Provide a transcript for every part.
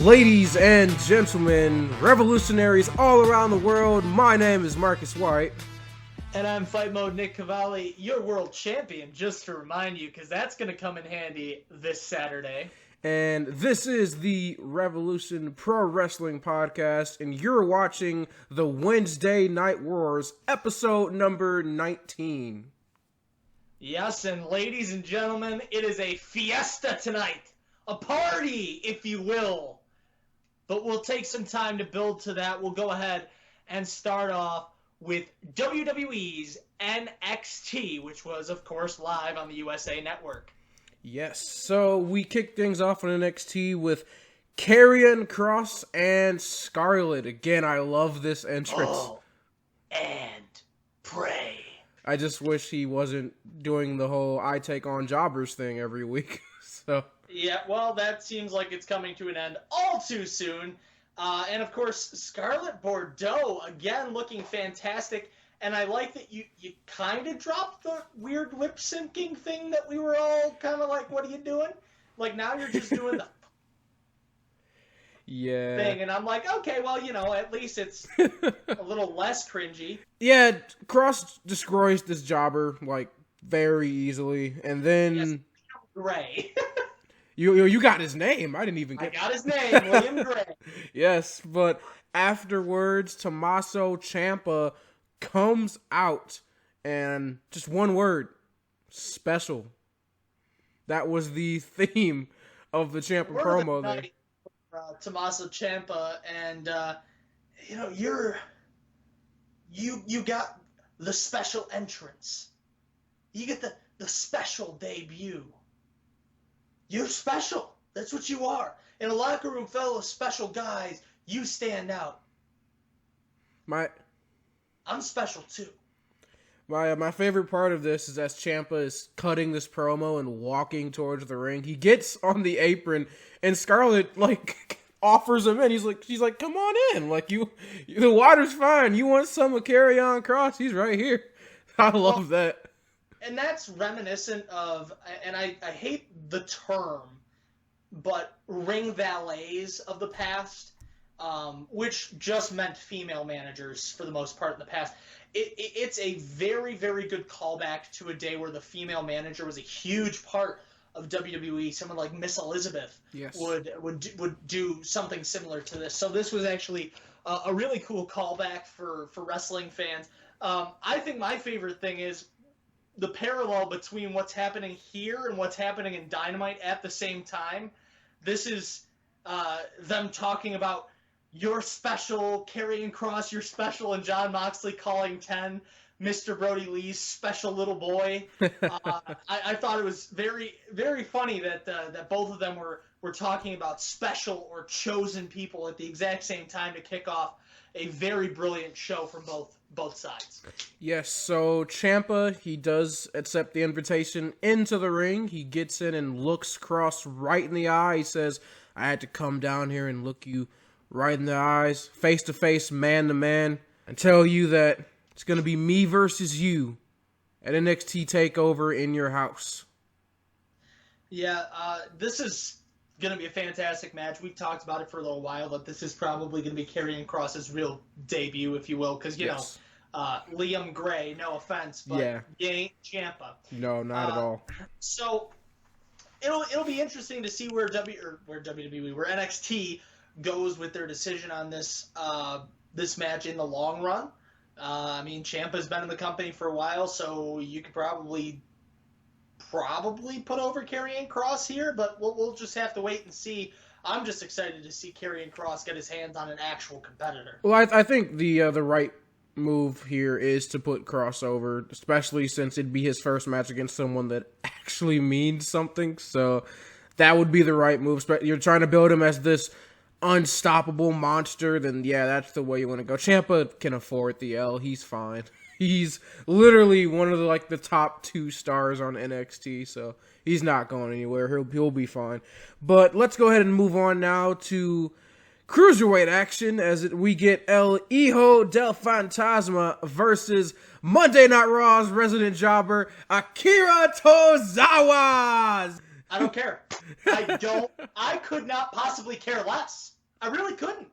Ladies and gentlemen, revolutionaries all around the world, my name is Marcus White. And I'm Fight Mode Nick Cavalli, your world champion, just to remind you, because that's going to come in handy this Saturday. And this is the Revolution Pro Wrestling Podcast, and you're watching the Wednesday Night Wars, episode number 19. Yes, and ladies and gentlemen, it is a fiesta tonight. A party, if you will. But we'll take some time to build to that. We'll go ahead and start off with WWE's NXT, which was, of course, live on the USA Network. Yes, so we kick things off on NXT with Karrion Kross and Scarlett. Again, I love this entrance. Oh, and pray. I just wish he wasn't doing the whole I take on jobbers thing every week. So yeah, well, that seems like it's coming to an end all too soon. And, of course, Scarlett Bordeaux, again, looking fantastic. And I like that you kind of dropped the weird lip-syncing thing that we were all kind of like, what are you doing? Like, now you're just doing the thing. And I'm like, okay, well, you know, at least it's a little less cringy. Yeah, Kross destroys this jobber, like, very easily. And then Yes, Gray. You got his name. I didn't even get I got his name, William Gray. Yes, but afterwards, Tommaso Ciampa comes out and just one word, special. That was the theme of the Ciampa promo there. Tommaso Ciampa, and you know, you got the special entrance. You get the special debut. You're special. That's what you are. In a locker room full of special guys, you stand out. I'm special too. My favorite part of this is as Ciampa is cutting this promo and walking towards the ring. He gets on the apron and Scarlett like offers him in. She's like, come on in. Like the water's fine. You want some of Karrion Kross? He's right here. I love that. And that's reminiscent of, and I hate the term, but ring valets of the past, which just meant female managers for the most part in the past. It's a very, very good callback to a day where the female manager was a huge part of WWE. Someone like Miss Elizabeth would do something similar to this. So this was actually a really cool callback for wrestling fans. I think my favorite thing is the parallel between what's happening here and what's happening in Dynamite at the same time. This is them talking about you're special, Karrion Kross, you're special, and Jon Moxley calling 10 Mr. Brody Lee's special little boy. I thought it was very, very funny that both of them were talking about special or chosen people at the exact same time to kick off a very brilliant show from both sides. Yes, so Ciampa, he does accept the invitation into the ring. He gets in and looks Kross right in the eye. He says, I had to come down here and look you right in the eyes, face to face, man to man, and tell you that it's going to be me versus you at NXT TakeOver in your house. Yeah, this is going to be a fantastic match. We've talked about it for a little while, but this is probably going to be Karrion Kross's real debut, if you will, because, you know, Liam Gray, no offense, but you ain't Ciampa. No, not at all. So it'll be interesting to see where NXT goes with their decision on this this match in the long run. I mean, Ciampa's been in the company for a while, so you could probably put over Karrion Kross here, but we'll just have to wait and see. I'm just excited to see Karrion Kross get his hands on an actual competitor. Well, I think the right move here is to put Kross over, especially since it'd be his first match against someone that actually means something. So that would be the right move. You're trying to build him as this unstoppable monster, then yeah, that's the way you want to go. Ciampa can afford the L. He's fine. He's literally one of the top 2 stars on NXT, so he's not going anywhere. He'll be fine. But let's go ahead and move on now to cruiserweight action as we get El Hijo del Fantasma versus Monday Night Raw's resident jobber Akira Tozawa. I don't care. I could not possibly care less. I really couldn't.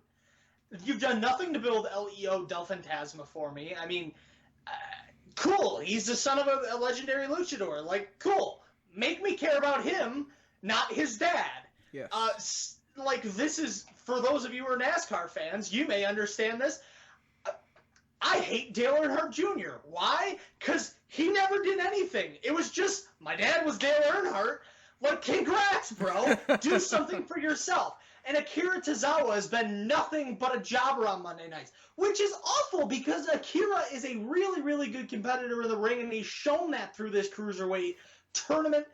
You've done nothing to build LEO Del Fantasma for me. I mean, cool. He's the son of a legendary luchador. Like, cool. Make me care about him, not his dad. Yes. Like, this is, for those of you who are NASCAR fans, you may understand this. I hate Dale Earnhardt Jr. Why? Because he never did anything. It was just, my dad was Dale Earnhardt. Like, congrats, bro. Do something for yourself. And Akira Tozawa has been nothing but a jobber on Monday nights, which is awful because Akira is a really, really good competitor in the ring, and he's shown that through this Cruiserweight tournament.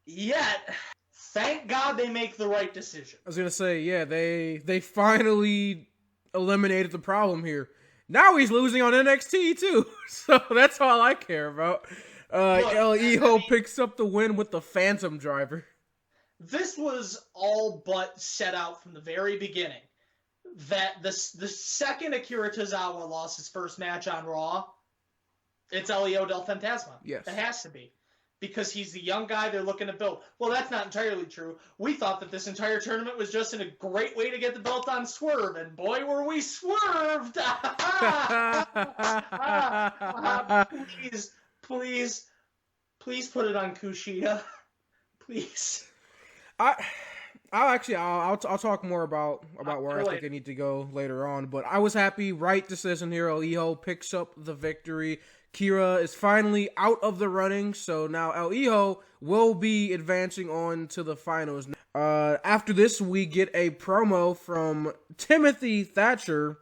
Yet, thank God they make the right decision. I was going to say, yeah, they finally eliminated the problem here. Now he's losing on NXT, too. So that's all I care about. El Hijo picks up the win with the Phantom Driver. This was all but set out from the very beginning. That the second Akira Tozawa lost his first match on Raw, it's Elio Del Fantasma. Yes. It has to be. Because he's the young guy they're looking to build. Well, that's not entirely true. We thought that this entire tournament was just a great way to get the belt on Swerve, and boy, were we swerved! Please put it on Kushida. Please. I'll talk more about where I think I need to go later on. But I was happy. Right decision here. El Hijo picks up the victory. Kira is finally out of the running, so now El Hijo will be advancing on to the finals. After this, we get a promo from Timothy Thatcher,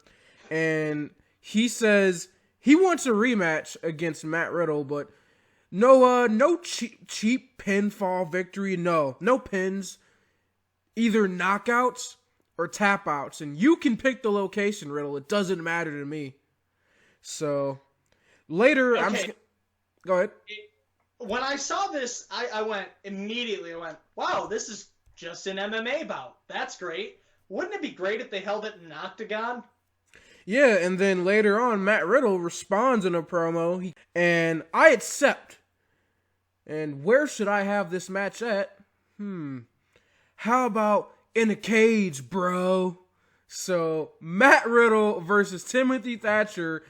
and he says he wants a rematch against Matt Riddle, but no cheap pinfall victory. No pins, either knockouts or tap outs, and you can pick the location, Riddle. It doesn't matter to me. So. Later, okay. Go ahead. When I saw this, I went, wow, this is just an MMA bout. That's great. Wouldn't it be great if they held it in an octagon? Yeah, and then later on, Matt Riddle responds in a promo, and I accept. And where should I have this match at? How about in a cage, bro? So, Matt Riddle versus Timothy Thatcher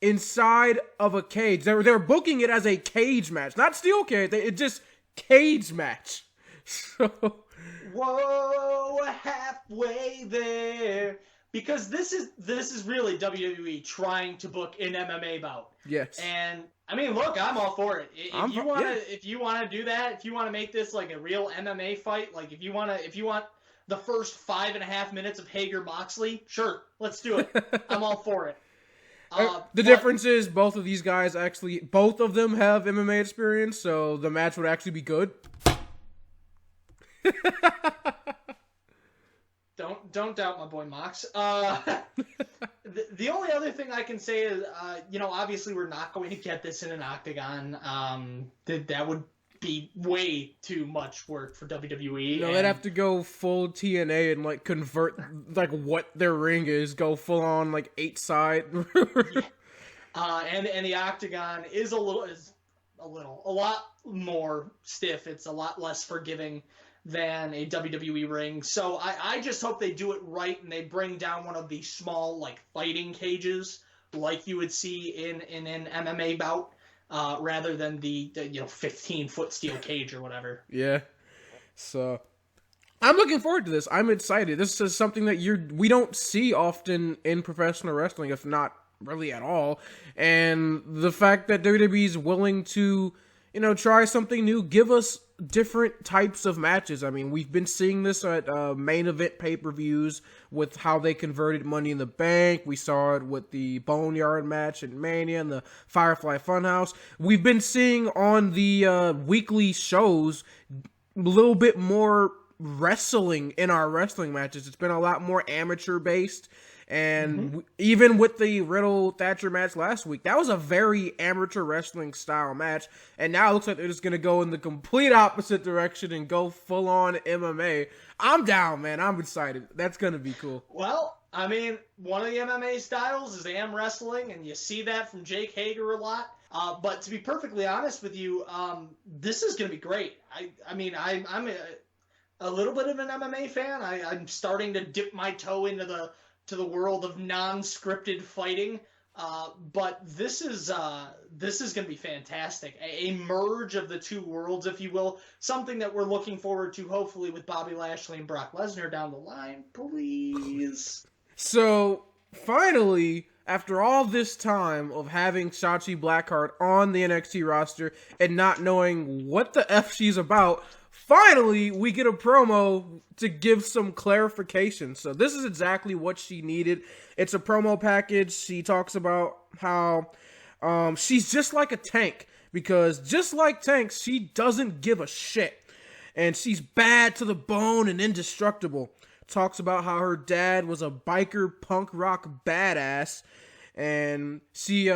inside of a cage. They were booking it as a cage match, not steel cage. It just cage match. So, whoa, halfway there, because this is really WWE trying to book an MMA bout. Yes. And I mean, look, I'm all for it. If you want to do that, if you want to make this like a real MMA fight, like if you want the first 5.5 minutes of Hager Moxley, sure, let's do it. I'm all for it. The difference is both of these guys both of them have MMA experience, so the match would actually be good. Don't doubt my boy Mox. The only other thing I can say is, obviously we're not going to get this in an octagon. That would be way too much work for WWE. No, they'd have to go full TNA and convert what their ring is, go full on 8 side. And the octagon is a lot more stiff. It's a lot less forgiving than a WWE ring. So I just hope they do it right and they bring down one of these small fighting cages like you would see in an MMA bout. Rather than the 15-foot steel cage or whatever. Yeah. So, I'm looking forward to this. I'm excited. This is something that we don't see often in professional wrestling, if not really at all. And the fact that WWE is willing to, try something new, give us different types of matches. I mean, we've been seeing this at main event pay-per-views with how they converted Money in the Bank. We saw it with the Boneyard match in Mania and the Firefly Funhouse. We've been seeing on the weekly shows a little bit more wrestling in our wrestling matches. It's been a lot more amateur-based. And even with the Riddle-Thatcher match last week, that was a very amateur wrestling style match. And now it looks like they're just going to go in the complete opposite direction and go full-on MMA. I'm down, man. I'm excited. That's going to be cool. Well, I mean, one of the MMA styles is am wrestling, and you see that from Jake Hager a lot. But to be perfectly honest with you, this is going to be great. I mean, I'm a little bit of an MMA fan. I'm starting to dip my toe into the world of non-scripted fighting. But this is going to be fantastic. A merge of the two worlds, if you will. Something that we're looking forward to, hopefully, with Bobby Lashley and Brock Lesnar down the line. Please. So, finally, after all this time of having Shotzi Blackheart on the NXT roster and not knowing what the F she's about, finally, we get a promo to give some clarification. So this is exactly what she needed. It's a promo package. She talks about how she's just like a tank, because just like tanks, she doesn't give a shit. And she's bad to the bone and indestructible. Talks about how her dad was a biker punk rock badass. And she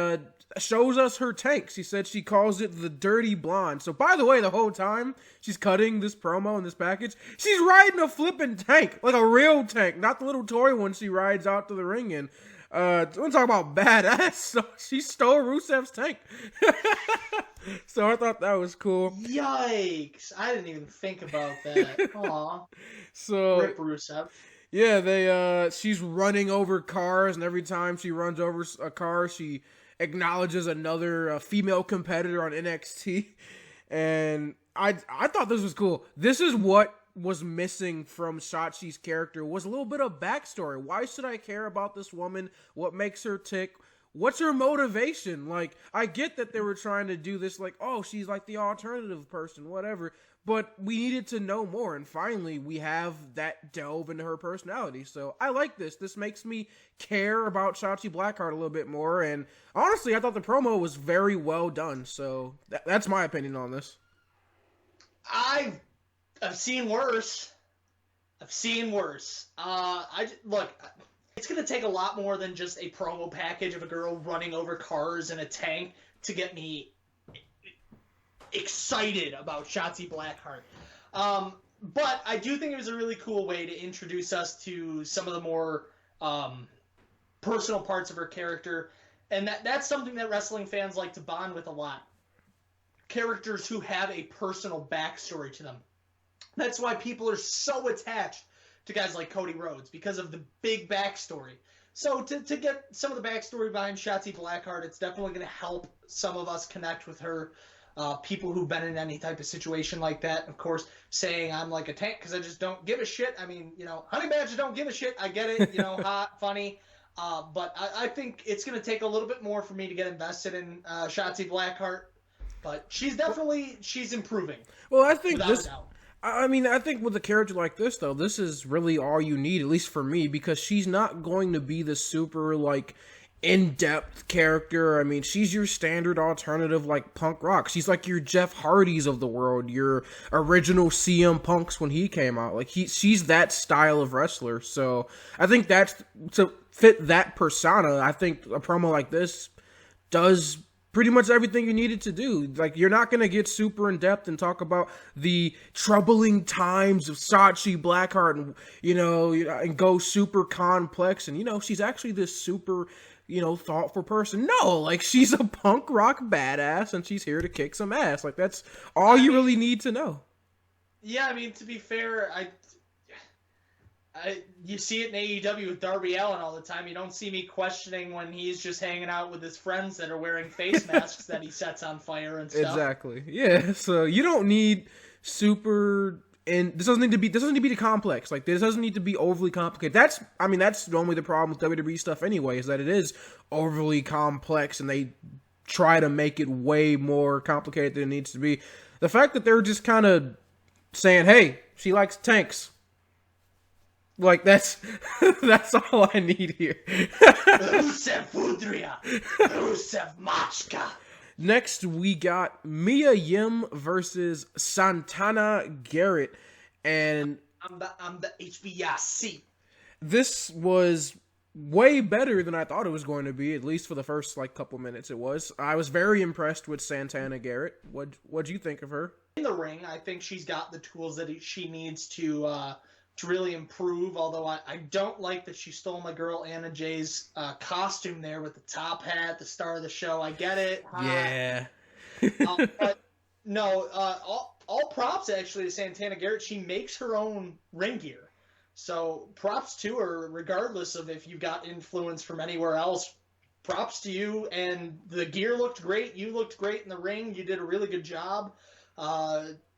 shows us her tank. She said she calls it the Dirty Blonde. So, by the way, the whole time she's cutting this promo in this package, she's riding a flipping tank, like a real tank, not the little toy one she rides out to the ring in. We're talking about badass. So she stole Rusev's tank. So I thought that was cool. Yikes! I didn't even think about that. Aw. So Rip Rusev. Yeah, she's running over cars, and every time she runs over a car, she acknowledges another female competitor on NXT. And I thought this was cool. This is what was missing from Shotzi's character, was a little bit of backstory. Why should I care about this woman? What makes her tick? What's her motivation? Like, I get that they were trying to do this, like, oh, she's like the alternative person, whatever. But we needed to know more, and finally we have that delve into her personality. So I like this. This makes me care about Shotzi Blackheart a little bit more, and honestly, I thought the promo was very well done. So that's my opinion on this. I've seen worse. Look, it's going to take a lot more than just a promo package of a girl running over cars in a tank to get me excited about Shotzi Blackheart. But I do think it was a really cool way to introduce us to some of the more personal parts of her character. And that's something that wrestling fans like to bond with a lot. Characters who have a personal backstory to them. That's why people are so attached to guys like Cody Rhodes, because of the big backstory. So to get some of the backstory behind Shotzi Blackheart, it's definitely going to help some of us connect with her. People who've been in any type of situation like that, of course, saying I'm like a tank because I just don't give a shit. I mean, Honey Badger don't give a shit. I get it, hot, funny. But I think it's going to take a little bit more for me to get invested in Shotzi Blackheart. But she's improving. Well, I think I think with a character like this, though, this is really all you need, at least for me, because she's not going to be the super, in-depth character. I mean, she's your standard alternative, punk rock. She's like your Jeff Hardys of the world, your original CM Punks when he came out. She's that style of wrestler. So I think that's, to fit that persona, I think a promo like this does pretty much everything you needed to do. You're not going to get super in-depth and talk about the troubling times of Shotzi Blackheart and, and go super complex. And, she's actually this super, thoughtful person. No, she's a punk rock badass and she's here to kick some ass. That's all you really need to know. Yeah, I mean, to be fair, you see it in AEW with Darby Allin all the time. You don't see me questioning when he's just hanging out with his friends that are wearing face masks that he sets on fire and stuff. Exactly. Yeah. So you don't need super, and this doesn't need to be too complex. This doesn't need to be overly complicated. That's normally the problem with WWE stuff anyway, is that it is overly complex and they try to make it way more complicated than it needs to be. The fact that they're just kind of saying, "Hey, she likes tanks." That's all I need here. Rusev Fudria, Rusev Machka. Next, we got Mia Yim versus Santana Garrett, and I'm the HBIC. This was way better than I thought it was going to be. At least for the first couple minutes, it was. I was very impressed with Santana Garrett. What'd you think of her? In the ring, I think she's got the tools that she needs to to really improve. Although I don't like that she stole my girl Anna Jay's costume there with the top hat at the start of the show. I get it. Yeah. But no, all props actually to Santana Garrett. She makes her own ring gear. So props to her, regardless of if you got influence from anywhere else. Props to you. And the gear looked great. You looked great in the ring. You did a really good job.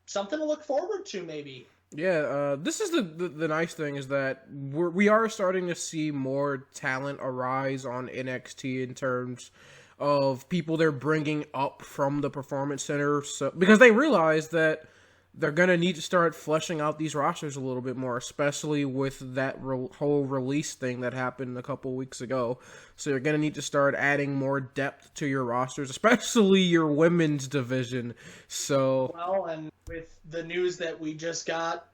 Something to look forward to, maybe. Yeah, this is the nice thing is that we are starting to see more talent arise on NXT in terms of people they're bringing up from the Performance Center, so because they realize that they're gonna need to start fleshing out these rosters a little bit more, especially with that whole release thing that happened a couple weeks ago. So you're gonna need to start adding more depth to your rosters, especially your women's division. So well, and with the news that we just got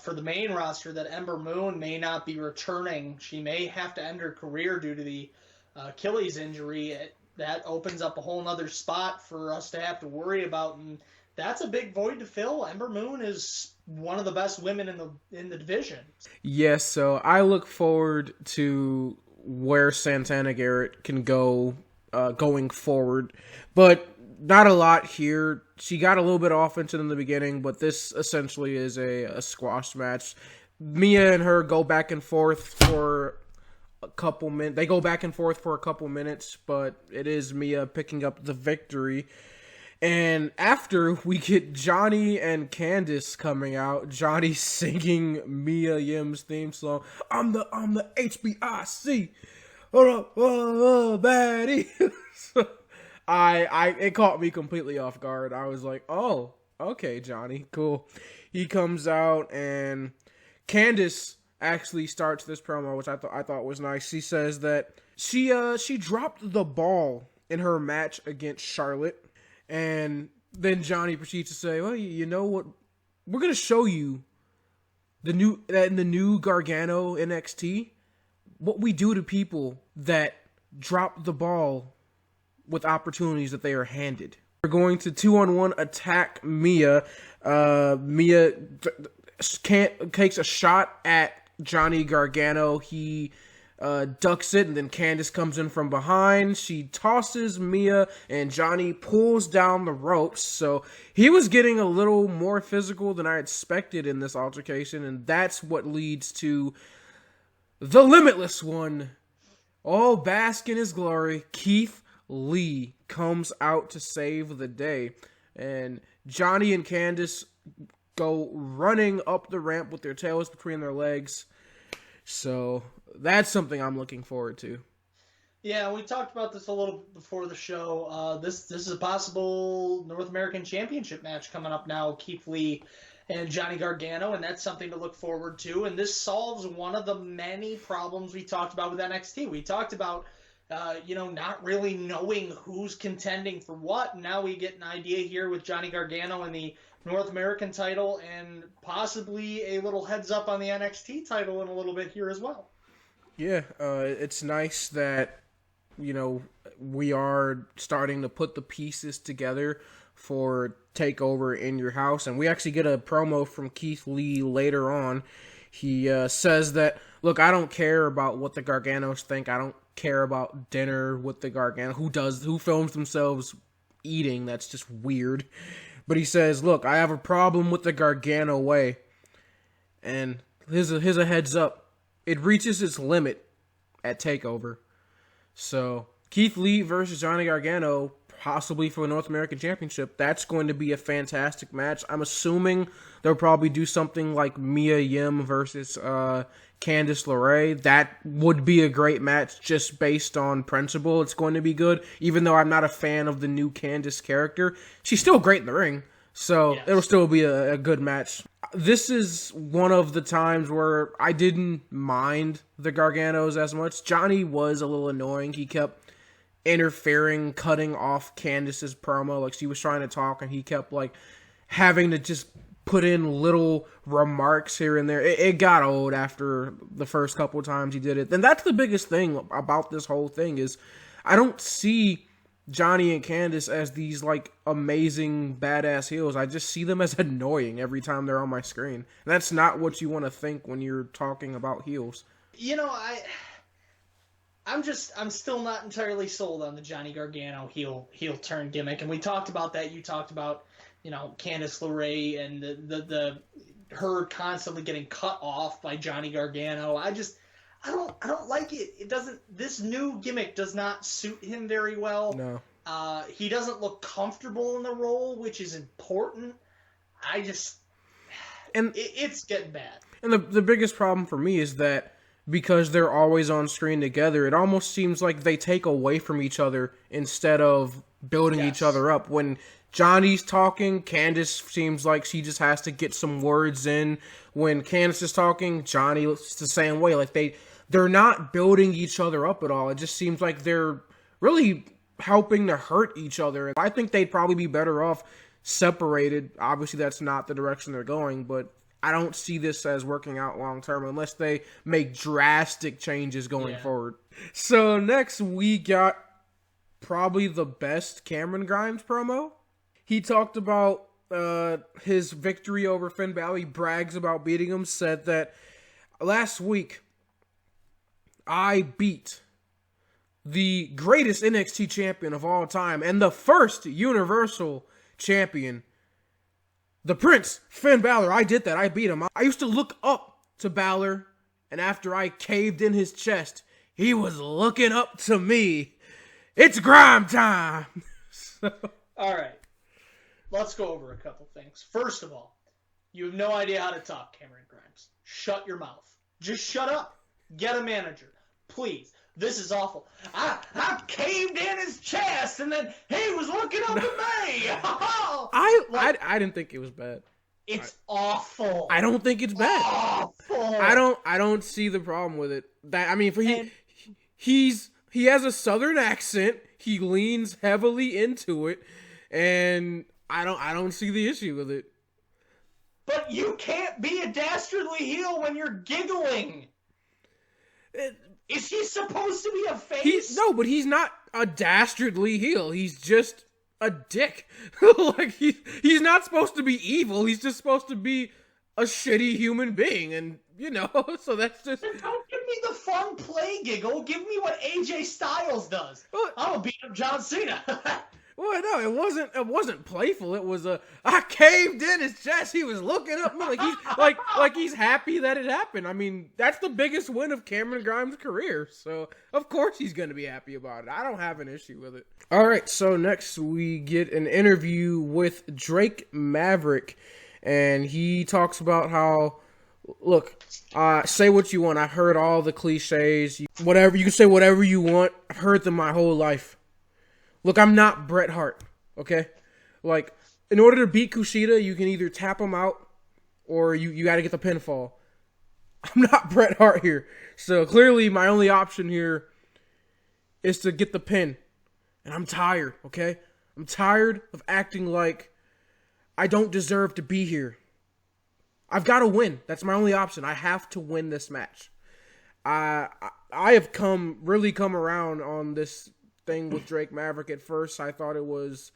for the main roster that Ember Moon may not be returning, she may have to end her career due to the Achilles injury. That opens up a whole nother spot for us to have to worry about, and that's a big void to fill. Ember Moon is one of the best women in the division. Yes, so I look forward to where Santana Garrett can go going forward, but not a lot here. She got a little bit offensive in the beginning, but this essentially is a squash match. Mia and her go back and forth for a couple minutes. They go back and forth for a couple minutes, but it is Mia picking up the victory. And after, we get Johnny and Candice coming out. Johnny singing Mia Yim's theme song. I'm the HBIC. Baddie. It caught me completely off guard. I was like, oh, okay, Johnny, cool. He comes out, and Candice actually starts this promo, which I thought was nice. She says that she dropped the ball in her match against Charlotte. And then Johnny proceeds to say, well, you know what? We're going to show you in the new Gargano NXT, what we do to people that drop the ball with opportunities that they are handed. We're going to 2-on-1 attack Mia. Mia takes a shot at Johnny Gargano. He ducks it, and then Candice comes in from behind. She tosses Mia, and Johnny pulls down the ropes. So he was getting a little more physical than I expected in this altercation, and that's what leads to the Limitless One. All bask in his glory. Keith Lee comes out to save the day, and Johnny and Candice go running up the ramp with their tails between their legs. So that's something I'm looking forward to. Yeah, we talked about this a little before the show. This is a possible North American Championship match coming up now, Keith Lee and Johnny Gargano, and that's something to look forward to. And this solves one of the many problems we talked about with NXT. We talked about, not really knowing who's contending for what. Now we get an idea here with Johnny Gargano and the North American title, and possibly a little heads up on the NXT title in a little bit here as well. Yeah, it's nice that, we are starting to put the pieces together for TakeOver in your house. And we actually get a promo from Keith Lee later on. He says that, look, I don't care about what the Garganos think. I don't care about dinner with the Gargano. Who films themselves eating? That's just weird. But he says, look, I have a problem with the Gargano way. And here's a heads up. It reaches its limit at TakeOver. So, Keith Lee versus Johnny Gargano, possibly for the North American Championship. That's going to be a fantastic match. I'm assuming they'll probably do something like Mia Yim versus Candice LeRae. That would be a great match just based on principle. It's going to be good. Even though I'm not a fan of the new Candice character, she's still great in the ring. So yes, it'll still be a good match. This is one of the times where I didn't mind the Garganos as much. Johnny was a little annoying. He kept interfering, cutting off Candice's promo. Like, she was trying to talk, and he kept, having to just put in little remarks here and there. It got old after the first couple of times he did it. And that's the biggest thing about this whole thing is I don't see Johnny and Candice as these like amazing badass heels. I just see them as annoying every time they're on my screen. And that's not what you want to think when you're talking about heels. You know, I'm still not entirely sold on the Johnny Gargano heel turn gimmick. And we talked about that. You talked about, Candice LeRae and the her constantly getting cut off by Johnny Gargano. I don't like it. This new gimmick does not suit him very well. No. He doesn't look comfortable in the role, which is important. It's getting bad. And the biggest problem for me is that because they're always on screen together, it almost seems like they take away from each other instead of building each other up. When Johnny's talking, Candice seems like she just has to get some words in. When Candice is talking, Johnny looks the same way. Like they're not building each other up at all. It just seems like they're really helping to hurt each other. I think they'd probably be better off separated. Obviously, that's not the direction they're going, but I don't see this as working out long term unless they make drastic changes going forward. So next we got probably the best Cameron Grimes promo. He talked about his victory over Finn Balor. He brags about beating him, said that last week I beat the greatest NXT champion of all time and the first Universal champion, the Prince, Finn Balor. I did that. I beat him. I used to look up to Balor, and after I caved in his chest, he was looking up to me. It's grime time. All right. Let's go over a couple things. First of all, you have no idea how to talk, Cameron Grimes. Shut your mouth. Just shut up. Get a manager. Please. This is awful. I caved in his chest, and then he was looking up at me. I didn't think it was bad. It's awful. I don't think it's bad. Awful. I don't see the problem with it. He has a southern accent. He leans heavily into it, and I don't see the issue with it. But you can't be a dastardly heel when you're giggling. Is he supposed to be a face? No, but he's not a dastardly heel. He's just a dick. Like he's not supposed to be evil. He's just supposed to be a shitty human being, and so that's just. Don't give me the fun play giggle. Give me what AJ Styles does. I'm gonna beat up John Cena. Well, no, it wasn't playful. It was I caved in his chest. He was looking up me like he's happy that it happened. I mean, that's the biggest win of Cameron Grimes' career. So of course he's gonna be happy about it. I don't have an issue with it. All right, so next we get an interview with Drake Maverick, and he talks about how, look, say what you want. I've heard all the cliches. Whatever you can say, whatever you want. I've heard them my whole life. Look, I'm not Bret Hart, okay? Like, in order to beat Kushida, you can either tap him out or you got to get the pinfall. I'm not Bret Hart here. So, clearly, my only option here is to get the pin. And I'm tired, okay? I'm tired of acting like I don't deserve to be here. I've got to win. That's my only option. I have to win this match. I have come around on this thing with Drake Maverick. At first I thought it was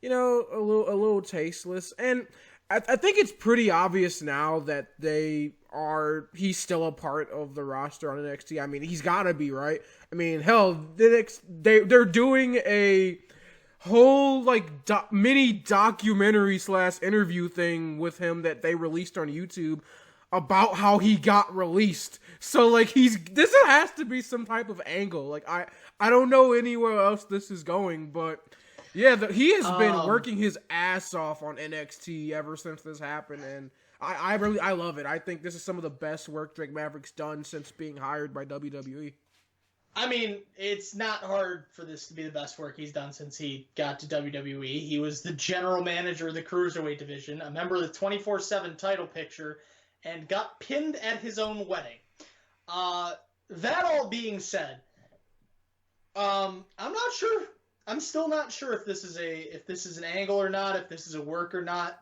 a little tasteless, and I think it's pretty obvious now that he's still a part of the roster on NXT. I mean, he's gotta be, right? I mean, hell, they're doing a whole mini documentary / interview thing with him that they released on YouTube about how he got released. So this has to be some type of angle. I don't know anywhere else this is going, but yeah, he has been working his ass off on NXT ever since this happened, and I love it. I think this is some of the best work Drake Maverick's done since being hired by WWE. I mean, it's not hard for this to be the best work he's done since he got to WWE. He was the general manager of the Cruiserweight division, a member of the 24/7 title picture, and got pinned at his own wedding. That all being said, I'm not sure. I'm still not sure if this is an angle or not, if this is a work or not.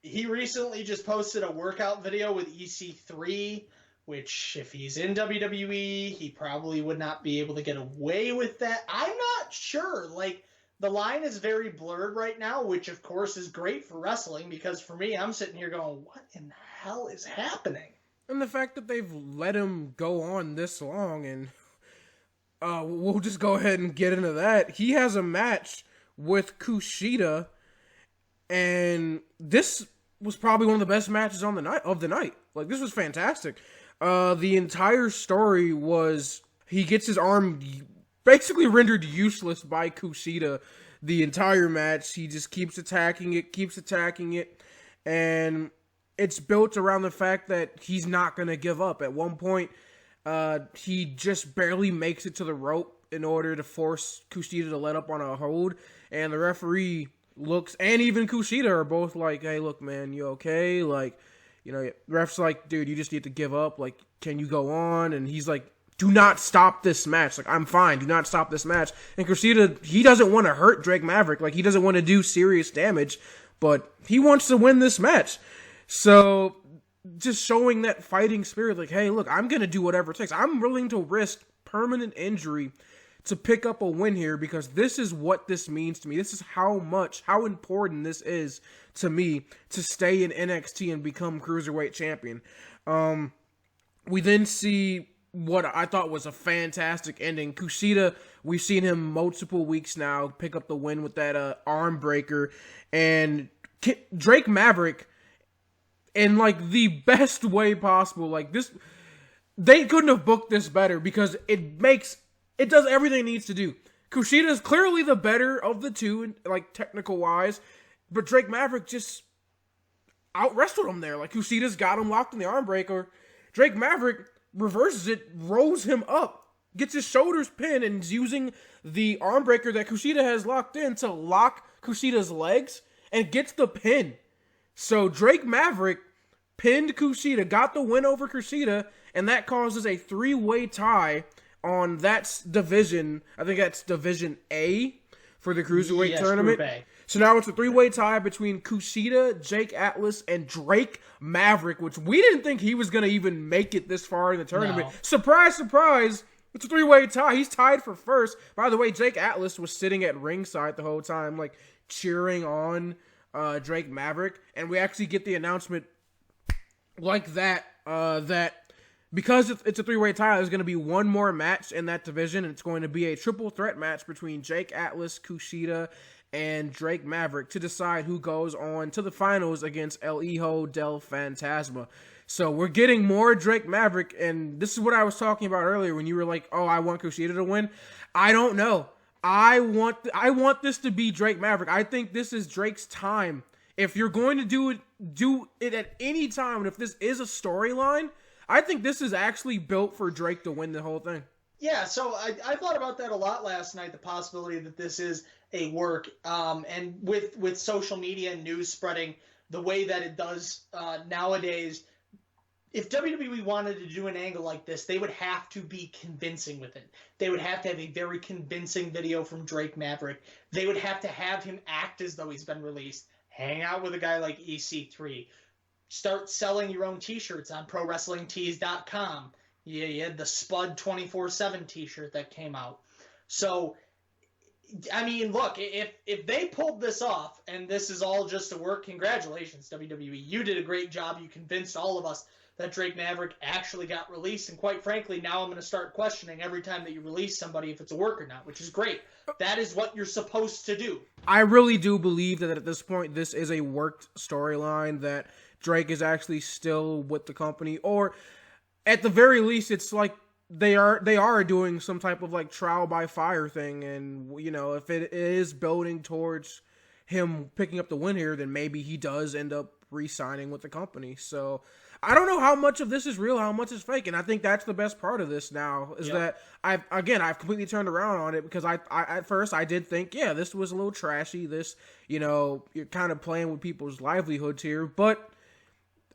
He recently just posted a workout video with EC3 which if he's in WWE, he probably would not be able to get away with that. I'm not sure. Like, the line is very blurred right now, which of course is great for wrestling, because for me, I'm sitting here going, what in the hell is happening? And the fact that they've let him go on this long, and we'll just go ahead and get into that. He has a match with Kushida, and this was probably one of the best matches on the night. Like, this was fantastic. The entire story was he gets his arm basically rendered useless by Kushida the entire match. He just keeps attacking it, and it's built around the fact that he's not going to give up. At one point, he just barely makes it to the rope in order to force Kushida to let up on a hold, and the referee looks, and even Kushida are both like, hey, look, man, you okay? Like, you know, the ref's like, dude, you just need to give up. Like, can you go on? And he's like, do not stop this match. Like, I'm fine. Do not stop this match. And Kushida, he doesn't want to hurt Drake Maverick. Like, he doesn't want to do serious damage, but he wants to win this match. So, just showing that fighting spirit, like, hey, look, I'm going to do whatever it takes. I'm willing to risk permanent injury to pick up a win here, because this is what this means to me. This is how important this is to me to stay in NXT and become Cruiserweight Champion. We then see what I thought was a fantastic ending. Kushida, we've seen him multiple weeks now pick up the win with that arm breaker, and Drake Maverick, in like the best way possible. Like, this, they couldn't have booked this better, because it does everything it needs to do. Kushida is clearly the better of the two, like, technical wise, but Drake Maverick just out-wrestled him there. Like, Kushida's got him locked in the arm breaker. Drake Maverick reverses it, rolls him up, gets his shoulders pinned, and is using the arm breaker that Kushida has locked in to lock Kushida's legs, and gets the pin. So Drake Maverick pinned Kushida, got the win over Kushida, and that causes a 3-way tie on that division. I think that's Division A for the Cruiserweight tournament. So now it's a 3-way tie between Kushida, Jake Atlas, and Drake Maverick, which we didn't think he was going to even make it this far in the tournament. No. Surprise, surprise. It's a 3-way tie. He's tied for first. By the way, Jake Atlas was sitting at ringside the whole time, like, cheering on Drake Maverick. And we actually get the announcement like that, that because it's a 3-way tie, there's going to be one more match in that division, and it's going to be a triple threat match between Jake Atlas, Kushida, and Drake Maverick to decide who goes on to the finals against El Hijo del Fantasma. So we're getting more Drake Maverick, and this is what I was talking about earlier when you were like, oh, I want Kushida to win. I don't know. I want this to be Drake Maverick. I think this is Drake's time. If you're going to do it at any time, and if this is a storyline, I think this is actually built for Drake to win the whole thing. Yeah, so I thought about that a lot last night, the possibility that this is a work, and with social media and news spreading the way that it does nowadays, if WWE wanted to do an angle like this, they would have to be convincing with it. They would have to have a very convincing video from Drake Maverick. They would have to have him act as though he's been released, hang out with a guy like EC3, start selling your own t-shirts on ProWrestlingTees.com. Yeah, you had the Spud 24/7 t-shirt that came out. So, I mean, look, if they pulled this off and this is all just a work, congratulations, WWE. You did a great job. You convinced all of us that Drake Maverick actually got released. And quite frankly, now I'm going to start questioning every time that you release somebody if it's a work or not, which is great. That is what you're supposed to do. I really do believe that at this point, this is a worked storyline, that Drake is actually still with the company, or at the very least, it's like they are doing some type of like trial by fire thing, and you know, if it is building towards him picking up the win here, then maybe he does end up re-signing with the company. So I don't know how much of this is real, how much is fake, and I think that's the best part of this now is that I've completely turned around on it, because I at first I did think, yeah, this was a little trashy. This, you know, you're kind of playing with people's livelihoods here, but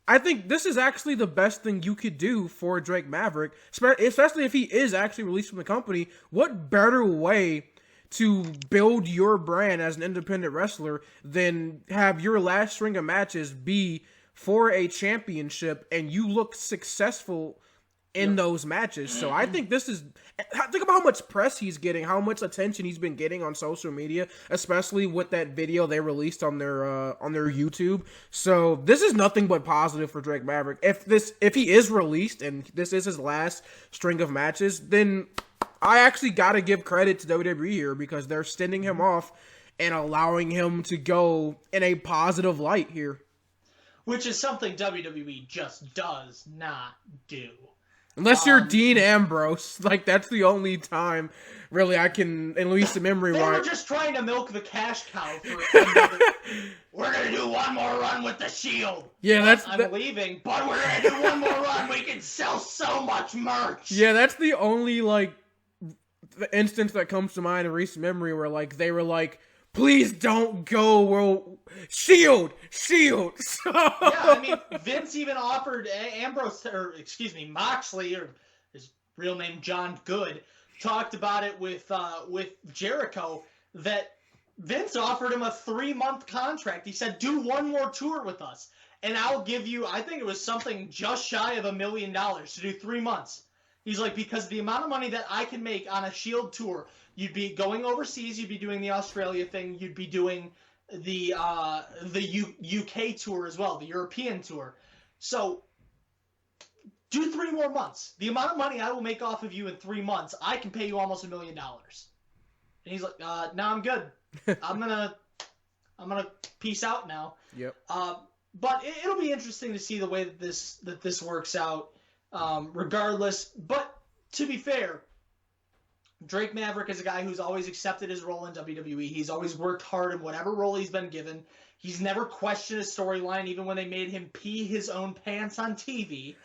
I think this is actually the best thing you could do for Drake Maverick, especially if he is actually released from the company. What better way to build your brand as an independent wrestler than have your last string of matches be for a championship, and you look successful in those matches. So I think think about how much press he's getting, how much attention he's been getting on social media, especially with that video they released on their YouTube. So this is nothing but positive for Drake Maverick. If he is released and this is his last string of matches, then I actually got to give credit to WWE here because they're sending him off and allowing him to go in a positive light here. Which is something WWE just does not do. Unless you're Dean Ambrose, like that's the only time, really, I can, at least in memory. They were just trying to milk the cash cow for another. We're gonna do one more run with the Shield. Yeah, I'm leaving, but we're gonna do one more run. We can sell so much merch. Yeah, that's the only the instance that comes to mind in recent memory where they were like, please don't go. Shield. So... Yeah, I mean, Vince even offered Moxley, or his real name John Good, talked about it with Jericho, that Vince offered him a 3-month contract. He said, do one more tour with us, and I'll give you, I think it was something just shy of $1 million to do 3 months. He's like, because the amount of money that I can make on a Shield tour, you'd be going overseas, you'd be doing the Australia thing, you'd be doing the UK tour as well, the European tour. So do 3 more months. The amount of money I will make off of you in 3 months, I can pay you almost $1 million. And he's like, no, I'm good. I'm gonna peace out now. Yep. But it'll be interesting to see the way that this works out. Regardless, but to be fair, Drake Maverick is a guy who's always accepted his role in WWE. He's always worked hard in whatever role he's been given. He's never questioned his storyline, even when they made him pee his own pants on TV.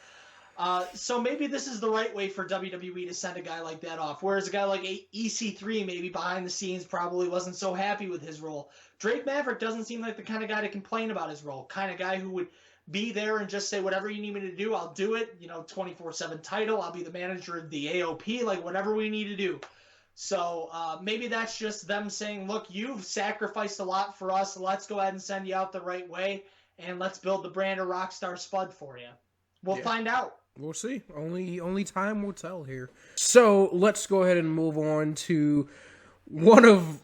So maybe this is the right way for WWE to send a guy like that off. Whereas a guy like EC3, maybe behind the scenes, probably wasn't so happy with his role. Drake Maverick doesn't seem like the kind of guy to complain about his role. Kind of guy who would be there and just say, whatever you need me to do, I'll do it. 24/7 title. I'll be the manager of the AOP, whatever we need to do. So maybe that's just them saying, look, you've sacrificed a lot for us. Let's go ahead and send you out the right way, and let's build the brand of Rockstar Spud for you. We'll find out. We'll see. Only time will tell here. So let's go ahead and move on to one of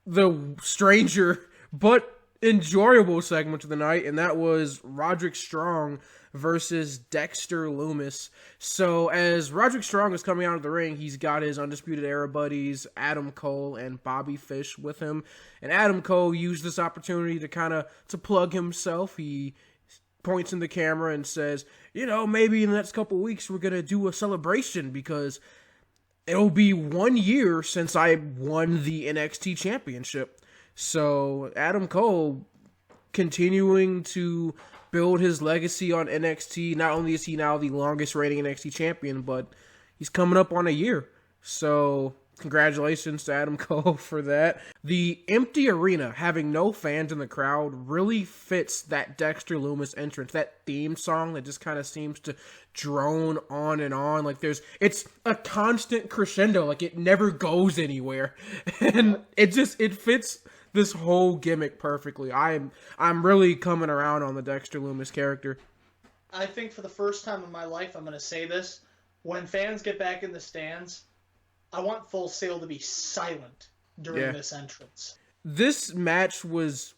the stranger but enjoyable segment of the night, and that was Roderick Strong versus Dexter Lumis. So as Roderick Strong is coming out of the ring, he's got his Undisputed Era buddies Adam Cole and Bobby Fish with him, and Adam Cole used this opportunity to plug himself. He points in the camera and says, maybe in the next couple weeks we're gonna do a celebration because it'll be 1 year since I won the NXT championship. So Adam Cole continuing to build his legacy on NXT. Not only is he now the longest reigning NXT champion, but he's coming up on a year. So congratulations to Adam Cole for that. The empty arena, having no fans in the crowd, really fits that Dexter Lumis entrance, that theme song that just kind of seems to drone on and on. It's a constant crescendo, it never goes anywhere. And it fits this whole gimmick perfectly. I'm really coming around on the Dexter Lumis character. I think for the first time in my life, I'm going to say this. When fans get back in the stands, I want Full Sail to be silent during this entrance. This match was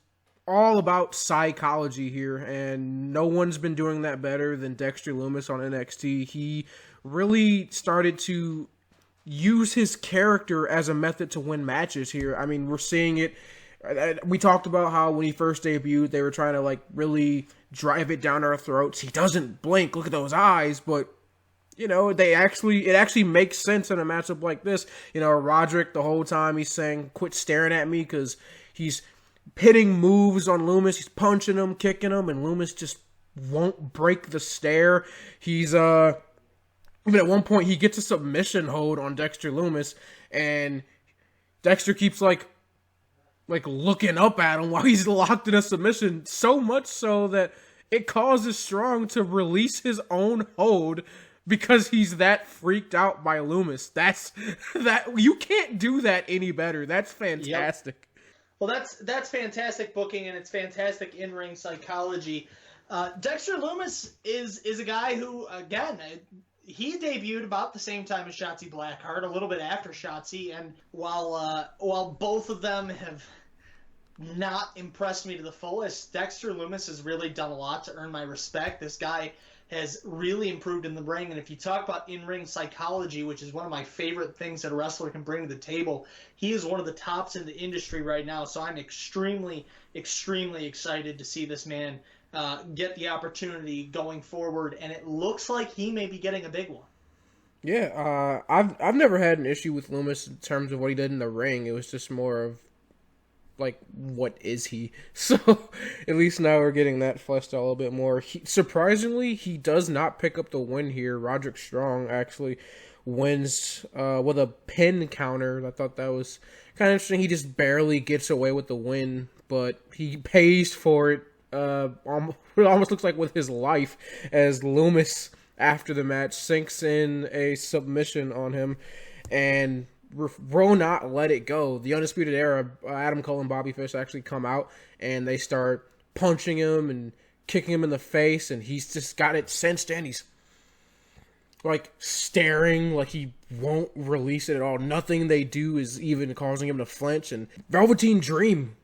all about psychology here, and no one's been doing that better than Dexter Lumis on NXT. He really started to use his character as a method to win matches here. I mean, we're seeing it. We talked about how when he first debuted, they were trying to really drive it down our throats. He doesn't blink. Look at those eyes. But, it actually makes sense in a matchup like this. Roderick, the whole time he's saying, quit staring at me, because he's hitting moves on Lumis. He's punching him, kicking him, and Lumis just won't break the stare. He's, even at one point, he gets a submission hold on Dexter Lumis, and Dexter keeps, looking up at him while he's locked in a submission, so much so that it causes Strong to release his own hold because he's that freaked out by Lumis. You can't do that any better. That's fantastic. Yep. Well, that's fantastic booking, and it's fantastic in-ring psychology. Dexter Lumis is a guy who, again, he debuted about the same time as Shotzi Blackheart, a little bit after Shotzi, and while both of them have not impressed me to the fullest, Dexter Lumis has really done a lot to earn my respect. This guy has really improved in the ring, and if you talk about in-ring psychology, which is one of my favorite things that a wrestler can bring to the table, he is one of the tops in the industry right now, so I'm extremely, extremely excited to see this man get the opportunity going forward, and it looks like he may be getting a big one. Yeah, I've never had an issue with Lumis in terms of what he did in the ring. It was just more of like, what is he? So at least now we're getting that fleshed out a little bit more. Surprisingly, he does not pick up the win here. Roderick Strong actually wins with a pin counter. I thought that was kind of interesting. He just barely gets away with the win, but he pays for it. It almost looks like with his life, as Lumis after the match sinks in a submission on him and will not let it go. The Undisputed Era, Adam Cole and Bobby Fish actually come out and they start punching him and kicking him in the face, and he's just got it cinched in. He's like staring like he won't release it at all. Nothing they do is even causing him to flinch. And Velveteen Dream,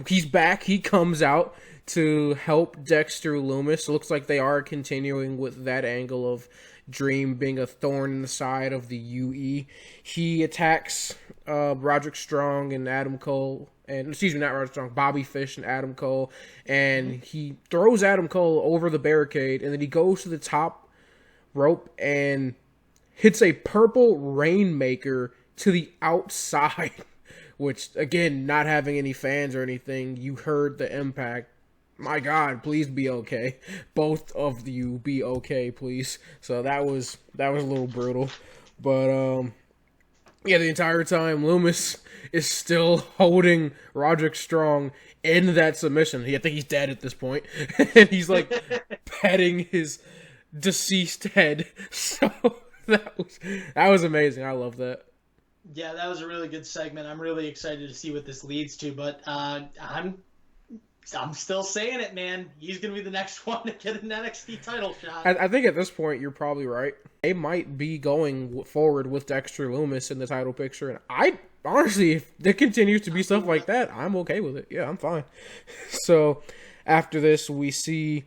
he's back. He comes out to help Dexter Lumis. It looks like they are continuing with that angle of Dream being a thorn in the side of the UE. He attacks Roderick Strong and Adam Cole, and excuse me, not Roderick Strong, Bobby Fish and Adam Cole, and he throws Adam Cole over the barricade, and then he goes to the top rope and hits a purple Rainmaker to the outside, which, again, not having any fans or anything, you heard the impact. My God, please be okay. Both of you be okay, please. So that was a little brutal. But yeah, the entire time Lumis is still holding Roderick Strong in that submission. I think he's dead at this point. And he's like petting his deceased head. So that was amazing. I love that. Yeah, that was a really good segment. I'm really excited to see what this leads to, but I'm still saying it, man. He's going to be the next one to get an NXT title shot. I think at this point, you're probably right. They might be going forward with Dexter Lumis in the title picture. And I, honestly, if there continues to be stuff like that, I'm okay with it. Yeah, I'm fine. So, after this, we see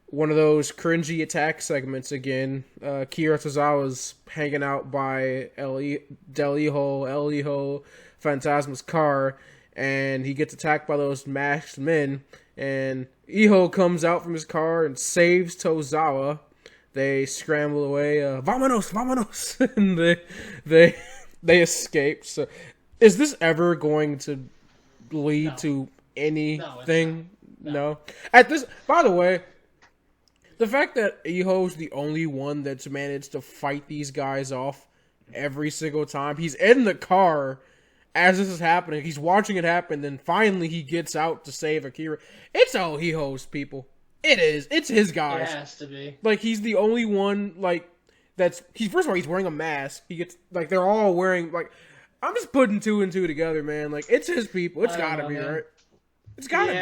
one of those cringy attack segments again. Kira Tozawa's hanging out by El Hijo Fantasma's car, and he gets attacked by those masked men, and Iho comes out from his car and saves Tozawa. They scramble away, vamonos, vamonos, and they escape. So, is this ever going to lead to anything? No. At this, by the way, the fact that Iho's the only one that's managed to fight these guys off every single time. He's in the car as this is happening. He's watching it happen, then finally he gets out to save Akira. It's all Iho's people. It is. It's his guys. It has to be. Like, he's the only one, like, first of all, he's wearing a mask. He gets, like, they're all wearing, like, I'm just putting two and two together, man. Like, it's his people. It's gotta be, man. Right? It's gotta be.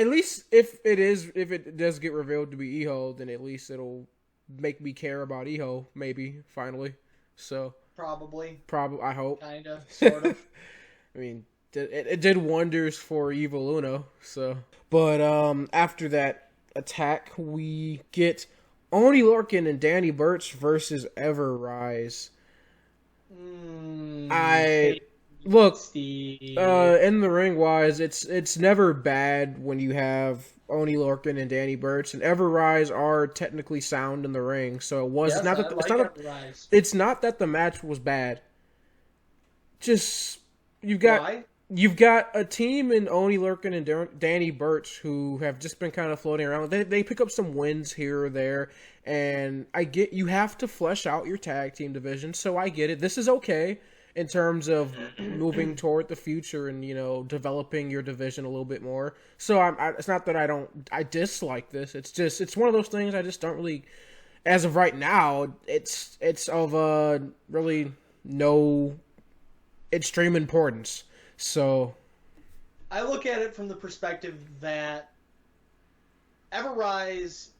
At least if it does get revealed to be Iho, then at least it'll make me care about Iho, maybe, finally. So. Probably, I hope. Kinda, sort of. I mean, it did wonders for Evil Uno, so. But after that attack, we get Oney Lorcan and Danny Burch versus Ever Rise. Look, in the ring wise, it's never bad when you have Oney Lorcan and Danny Burch, and Ever Rise are technically sound in the ring. So it was it's not that the match was bad. Just you've got a team in Oney Lorcan and Danny Burch who have just been kind of floating around. They pick up some wins here or there, and I get you have to flesh out your tag team division. So I get it. This is okay in terms of moving toward the future and, you know, developing your division a little bit more. So it's not that I dislike this. It's one of those things I just don't really, as of right now, it's of really no extreme importance. So I look at it from the perspective that Ever Rise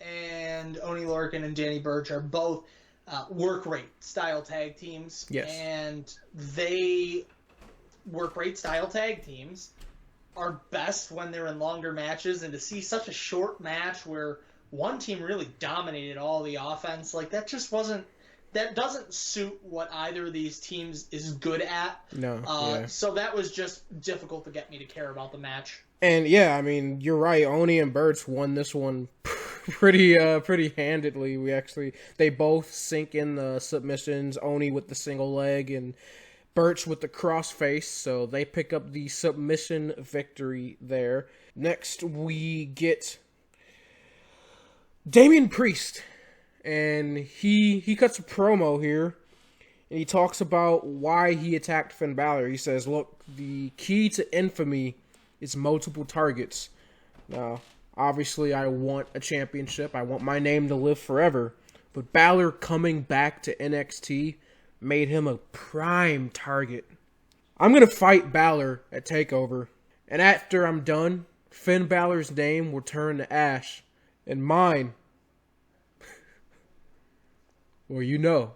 and Oni Lorcan and Danny Burch are both work rate style tag teams. Yes. And they work rate style tag teams are best when they're in longer matches, and to see such a short match where one team really dominated all the offense, like that doesn't suit what either of these teams is good at. No. So that was just difficult to get me to care about the match. And yeah, I mean, you're right. Oni and Burch won this one pretty handedly. They both sink in the submissions. Oni with the single leg and Burch with the cross face, so they pick up the submission victory there. Next, we get Damian Priest, and he cuts a promo here, and he talks about why he attacked Finn Balor. He says, look, the key to infamy is multiple targets. Now, obviously, I want a championship. I want my name to live forever, but Balor coming back to NXT made him a prime target. I'm going to fight Balor at TakeOver, and after I'm done, Finn Balor's name will turn to ash, and mine, well, you know,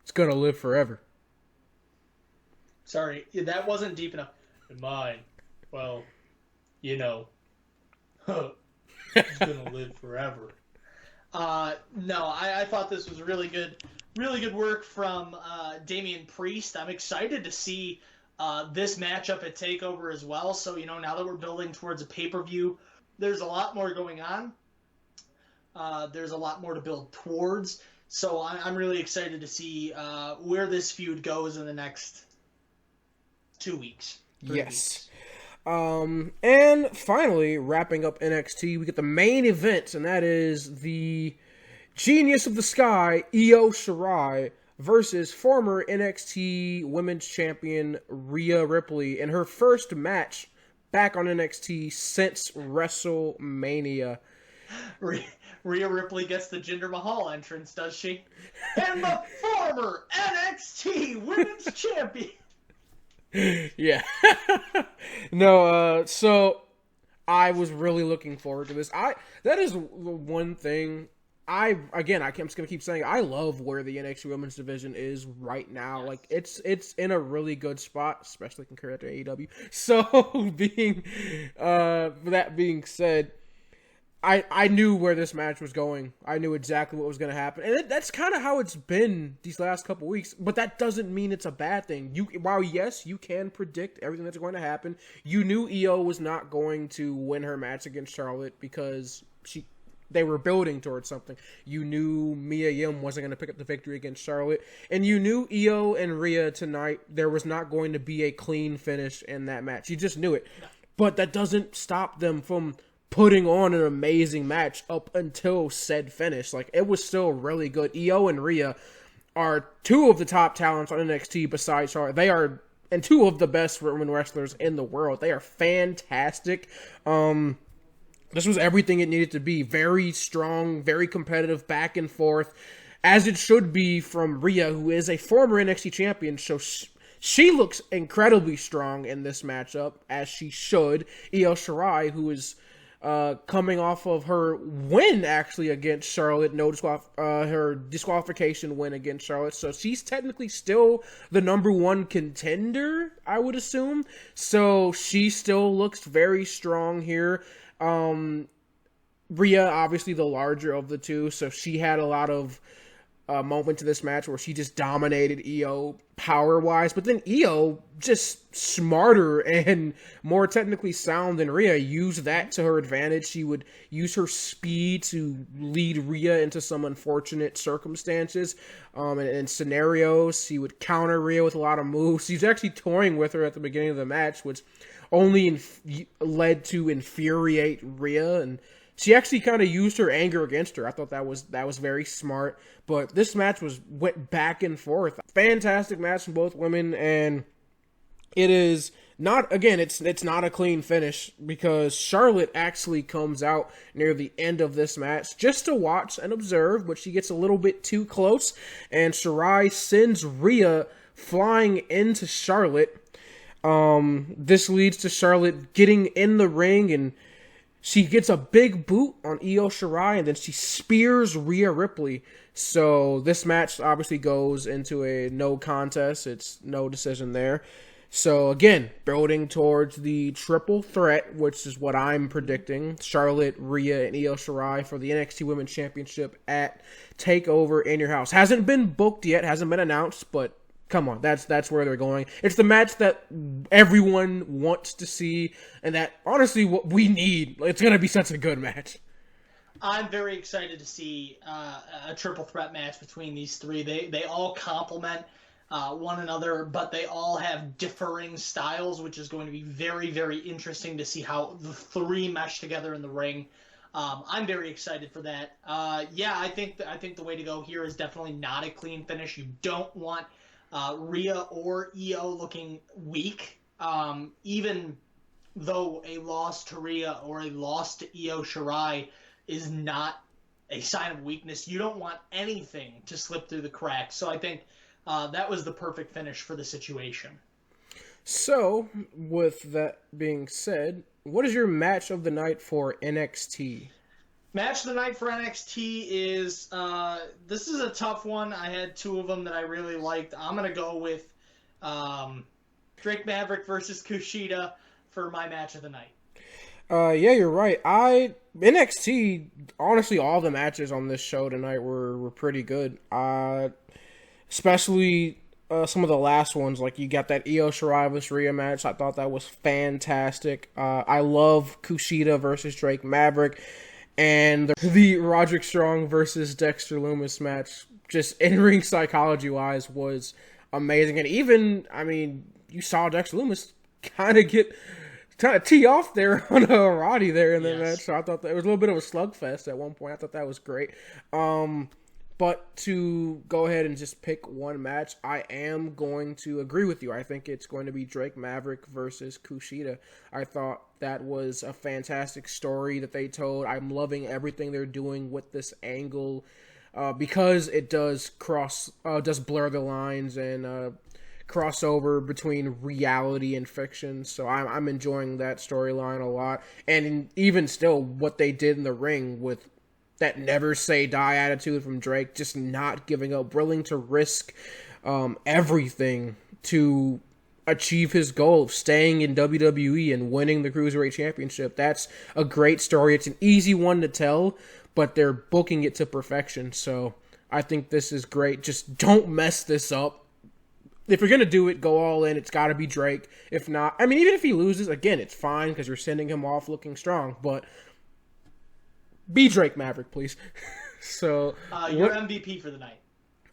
it's going to live forever. Sorry, that wasn't deep enough. And mine, well, you know, it's going to live forever. No, I thought this was really good work from Damian Priest. I'm excited to see this matchup at TakeOver as well. So, you know, now that we're building towards a pay-per-view, there's a lot more going on. There's a lot more to build towards. So I'm really excited to see where this feud goes in the next 2 weeks. Yes. And finally, wrapping up NXT, we get the main event, and that is the Genius of the Sky, Io Shirai, versus former NXT Women's Champion Rhea Ripley in her first match back on NXT since WrestleMania. Rhea Ripley gets the Jinder Mahal entrance, does she? And the former NXT Women's Champion. Yeah. No, so I was really looking forward to this. That is the one thing I'm just gonna keep saying, I love where the NXT Women's Division is right now. Yes. Like it's in a really good spot, especially compared to AEW. So that being said, I knew where this match was going. I knew exactly what was going to happen. And that's kind of how it's been these last couple weeks. But that doesn't mean it's a bad thing. While, yes, you can predict everything that's going to happen, you knew Io was not going to win her match against Charlotte because they were building towards something. You knew Mia Yim wasn't going to pick up the victory against Charlotte. And you knew Io and Rhea tonight, there was not going to be a clean finish in that match. You just knew it. But that doesn't stop them from putting on an amazing match up until said finish. Like, it was still really good. Io and Rhea are two of the top talents on NXT besides Charlotte. They are, and two of the best women wrestlers in the world. They are fantastic. This was everything it needed to be. Very strong, very competitive, back and forth, as it should be from Rhea, who is a former NXT champion. So she looks incredibly strong in this matchup, as she should. Io Shirai, who is coming off of her win, actually, against Charlotte, her disqualification win against Charlotte, so she's technically still the number one contender, I would assume, so she still looks very strong here. Rhea, obviously the larger of the two, so she had a lot of moment to this match where she just dominated Io power-wise, but then Io, just smarter and more technically sound than Rhea, used that to her advantage. She would use her speed to lead Rhea into some unfortunate circumstances and scenarios. She would counter Rhea with a lot of moves. She was actually toying with her at the beginning of the match, which only led to infuriate Rhea, and she actually kind of used her anger against her. I thought that was very smart. But this match went back and forth. Fantastic match from both women, and it is not, again, it's not a clean finish because Charlotte actually comes out near the end of this match just to watch and observe, but she gets a little bit too close, and Shirai sends Rhea flying into Charlotte. This leads to Charlotte getting in the ring, and she gets a big boot on Io Shirai, and then she spears Rhea Ripley. So this match obviously goes into a no contest. It's no decision there. So again, building towards the triple threat, which is what I'm predicting. Charlotte, Rhea, and Io Shirai for the NXT Women's Championship at TakeOver in Your House. Hasn't been booked yet, hasn't been announced, but come on, that's where they're going. It's the match that everyone wants to see, and that honestly what we need. It's going to be such a good match. I'm very excited to see a triple threat match between these three. They all complement one another, but they all have differing styles, which is going to be very, very interesting to see how the three mesh together in the ring. I'm very excited for that. I think the way to go here is definitely not a clean finish. You don't want Rhea or Io looking weak, even though a loss to Rhea or a loss to Io Shirai is not a sign of weakness. You don't want anything to slip through the cracks. So I think that was the perfect finish for the situation. So, with that being said, what is your match of the night for NXT? Match of the night for NXT is, this is a tough one. I had two of them that I really liked. I'm going to go with Drake Maverick versus Kushida for my match of the night. Yeah, you're right. NXT, honestly, all the matches on this show tonight were pretty good. Especially some of the last ones, like you got that Io Shirai vs. Rhea match. I thought that was fantastic. I love Kushida versus Drake Maverick, and the Roderick Strong versus Dexter Lumis match, just in-ring psychology-wise, was amazing. And even, I mean, you saw Dexter Lumis kind of tee off there on Roddy there in that match. So I thought that it was a little bit of a slugfest at one point. I thought that was great. But to go ahead and just pick one match, I am going to agree with you. I think it's going to be Drake Maverick versus Kushida. I thought that was a fantastic story that they told. I'm loving everything they're doing with this angle because it does blur the lines and crossover between reality and fiction. So I'm enjoying that storyline a lot. And even still, what they did in the ring with that never say die attitude from Drake, just not giving up, willing to risk everything to achieve his goal of staying in WWE and winning the Cruiserweight Championship. That's a great story. It's an easy one to tell, but they're booking it to perfection. So I think this is great. Just don't mess this up. If you're going to do it, go all in. It's got to be Drake. If not, I mean, even if he loses, again, it's fine because you're sending him off looking strong, but be Drake Maverick, please. So, your MVP for the night.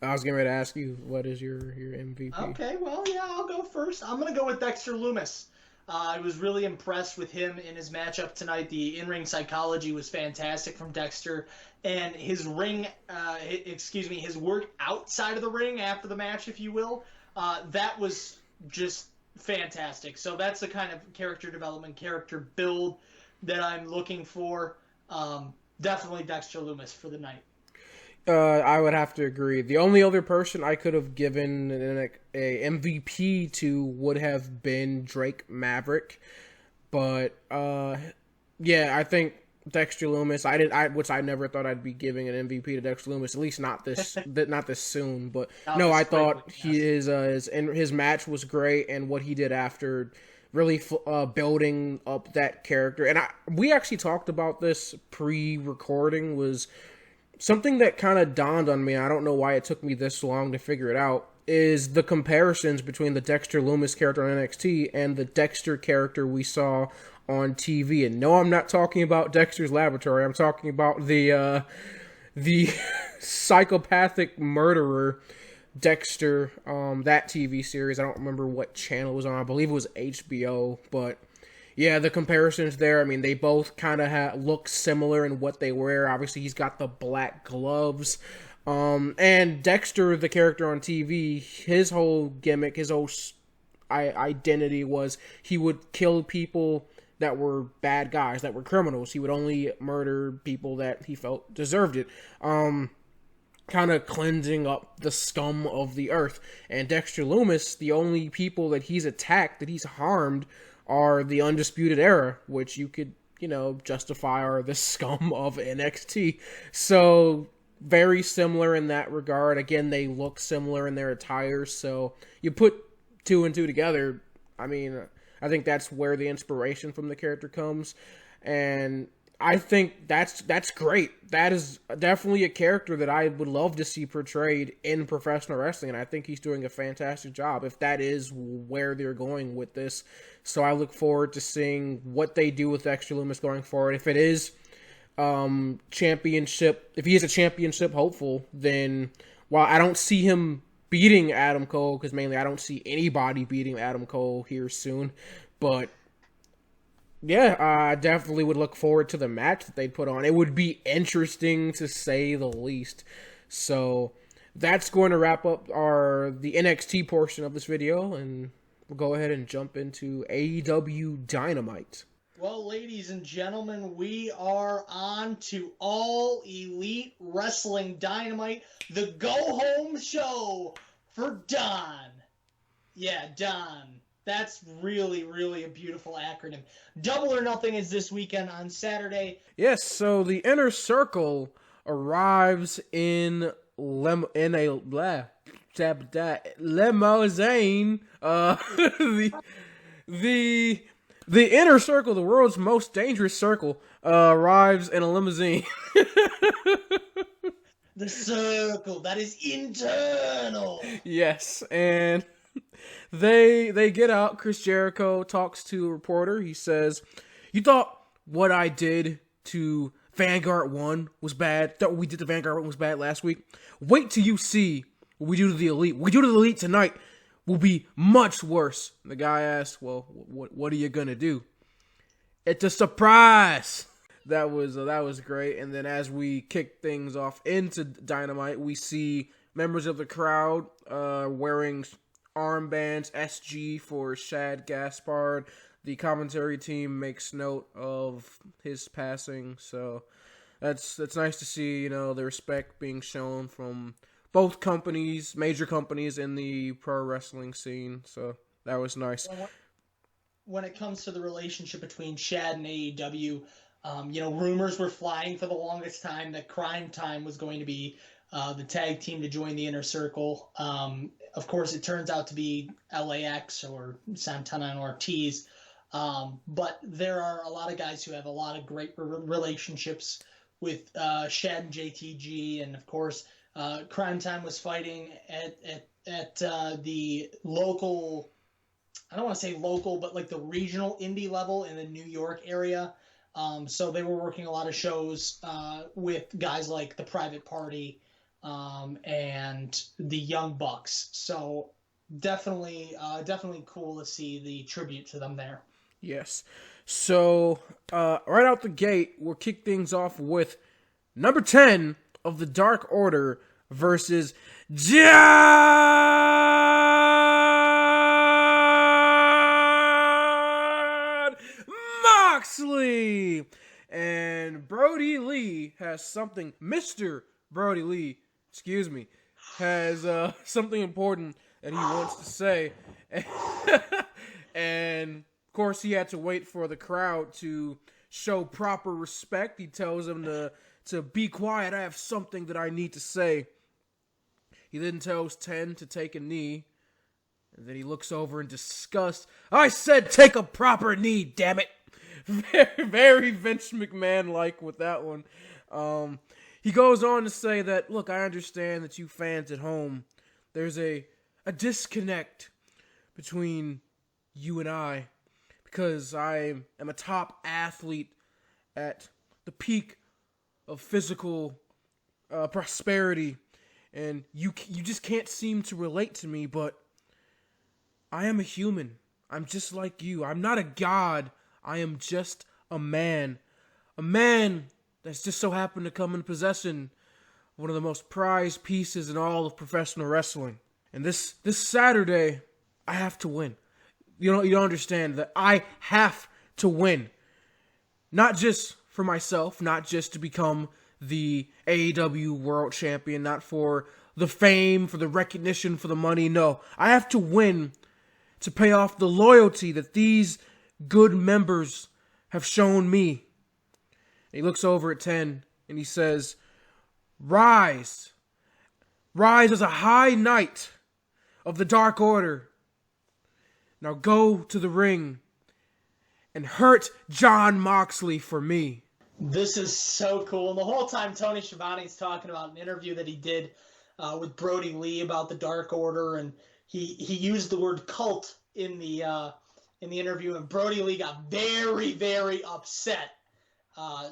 I was getting ready to ask you, what is your MVP? Okay, well, yeah, I'll go first. I'm going to go with Dexter Lumis. I was really impressed with him in his matchup tonight. The in-ring psychology was fantastic from Dexter, and his his work outside of the ring after the match, if you will, that was just fantastic. So that's the kind of character development, character build that I'm looking for. Definitely Dexter Lumis for the night. I would have to agree. The only other person I could have given a MVP to would have been Drake Maverick, but yeah, I think Dexter Lumis. Which I never thought I'd be giving an MVP to Dexter Lumis. At least not this, not this soon. But no, I thought his match was great, and what he did after, really building up that character. And we actually talked about this pre-recording, was something that kind of dawned on me. I don't know why it took me this long to figure it out, is the comparisons between the Dexter Lumis character on NXT and the Dexter character we saw on TV. And no, I'm not talking about Dexter's Laboratory. I'm talking about the psychopathic murderer Dexter, that TV series. I don't remember what channel it was on. I believe it was HBO, but yeah, the comparisons there, I mean, they both kind of look similar in what they wear. Obviously, he's got the black gloves. And Dexter, the character on TV, his whole gimmick, his whole identity was he would kill people that were bad guys, that were criminals. He would only murder people that he felt deserved it. Kind of cleansing up the scum of the earth. And Dexter Lumis, the only people that he's attacked, that he's harmed, are the Undisputed Era, which you could justify are the scum of NXT. So very similar in that regard. Again, they look similar in their attire, so you put two and two together. I mean, I think that's where the inspiration from the character comes, and I think that's great. That is definitely a character that I would love to see portrayed in professional wrestling, and I think he's doing a fantastic job if that is where they're going with this. So I look forward to seeing what they do with Dexter Lumis going forward. If it is championship, if he is a championship hopeful, then while I don't see him beating Adam Cole, because mainly I don't see anybody beating Adam Cole here soon, but yeah, I definitely would look forward to the match that they put on. It would be interesting to say the least. So that's going to wrap up the NXT portion of this video, and we'll go ahead and jump into AEW Dynamite. Well, ladies and gentlemen, we are on to All Elite Wrestling Dynamite, the go-home show for Don. Yeah, Don. That's really, really a beautiful acronym. Double or Nothing is this weekend on Saturday. Yes, so the Inner Circle arrives in limousine. The Inner Circle, the world's most dangerous circle, arrives in a limousine. The circle that is internal. Yes, and they get out. Chris Jericho talks to a reporter. He says, "You thought what I did to Vanguard 1 was bad? Thought what we did to Vanguard 1 was bad last week? Wait till you see what we do to the Elite. What we do to the Elite tonight will be much worse." The guy asks, "Well, what are you gonna do?" "It's a surprise." That was great. And then as we kick things off into Dynamite, we see members of the crowd wearing armbands, SG for Shad Gaspard. The commentary team makes note of his passing, so that's nice to see, the respect being shown from both companies, major companies in the pro wrestling scene. So that was nice. When it comes to the relationship between Shad and AEW, rumors were flying for the longest time that Crime Time was going to be the tag team to join the Inner Circle. Of course, it turns out to be LAX or Santana and Ortiz. But there are a lot of guys who have a lot of great relationships with Shad and JTG. And, of course, Crime Time was fighting at the local, I don't want to say local, but like the regional indie level in the New York area. So they were working a lot of shows with guys like the Private Party and the Young Bucks. So definitely cool to see the tribute to them there. Yes. So right out the gate, we'll kick things off with number 10 of the Dark Order versus Jon Moxley. And Brody Lee has something, Mr. Brody Lee, has something important that he wants to say. And of course, he had to wait for the crowd to show proper respect. He tells them to be quiet. I have something that I need to say. He then tells 10 to take a knee. And then he looks over in disgust. I said take a proper knee, damn it. Very, very Vince McMahon-like with that one. He goes on to say that, look, I understand that you fans at home, there's a disconnect between you and I, because I am a top athlete at the peak of physical prosperity, and you just can't seem to relate to me, but I am a human. I'm just like you. I'm not a god. I am just a man. A man that's just so happened to come in possession of one of the most prized pieces in all of professional wrestling. And this Saturday, I have to win. You don't understand that I have to win. Not just for myself, not just to become the AEW World Champion, not for the fame, for the recognition, for the money. No, I have to win to pay off the loyalty that these good members have shown me. He looks over at 10 and he says, "Rise. Rise as a high knight of the Dark Order. Now go to the ring and hurt Jon Moxley for me." This is so cool. And the whole time Tony Schiavone's talking about an interview that he did with Brody Lee about the Dark Order, and he used the word cult in the interview, and Brody Lee got very, very upset.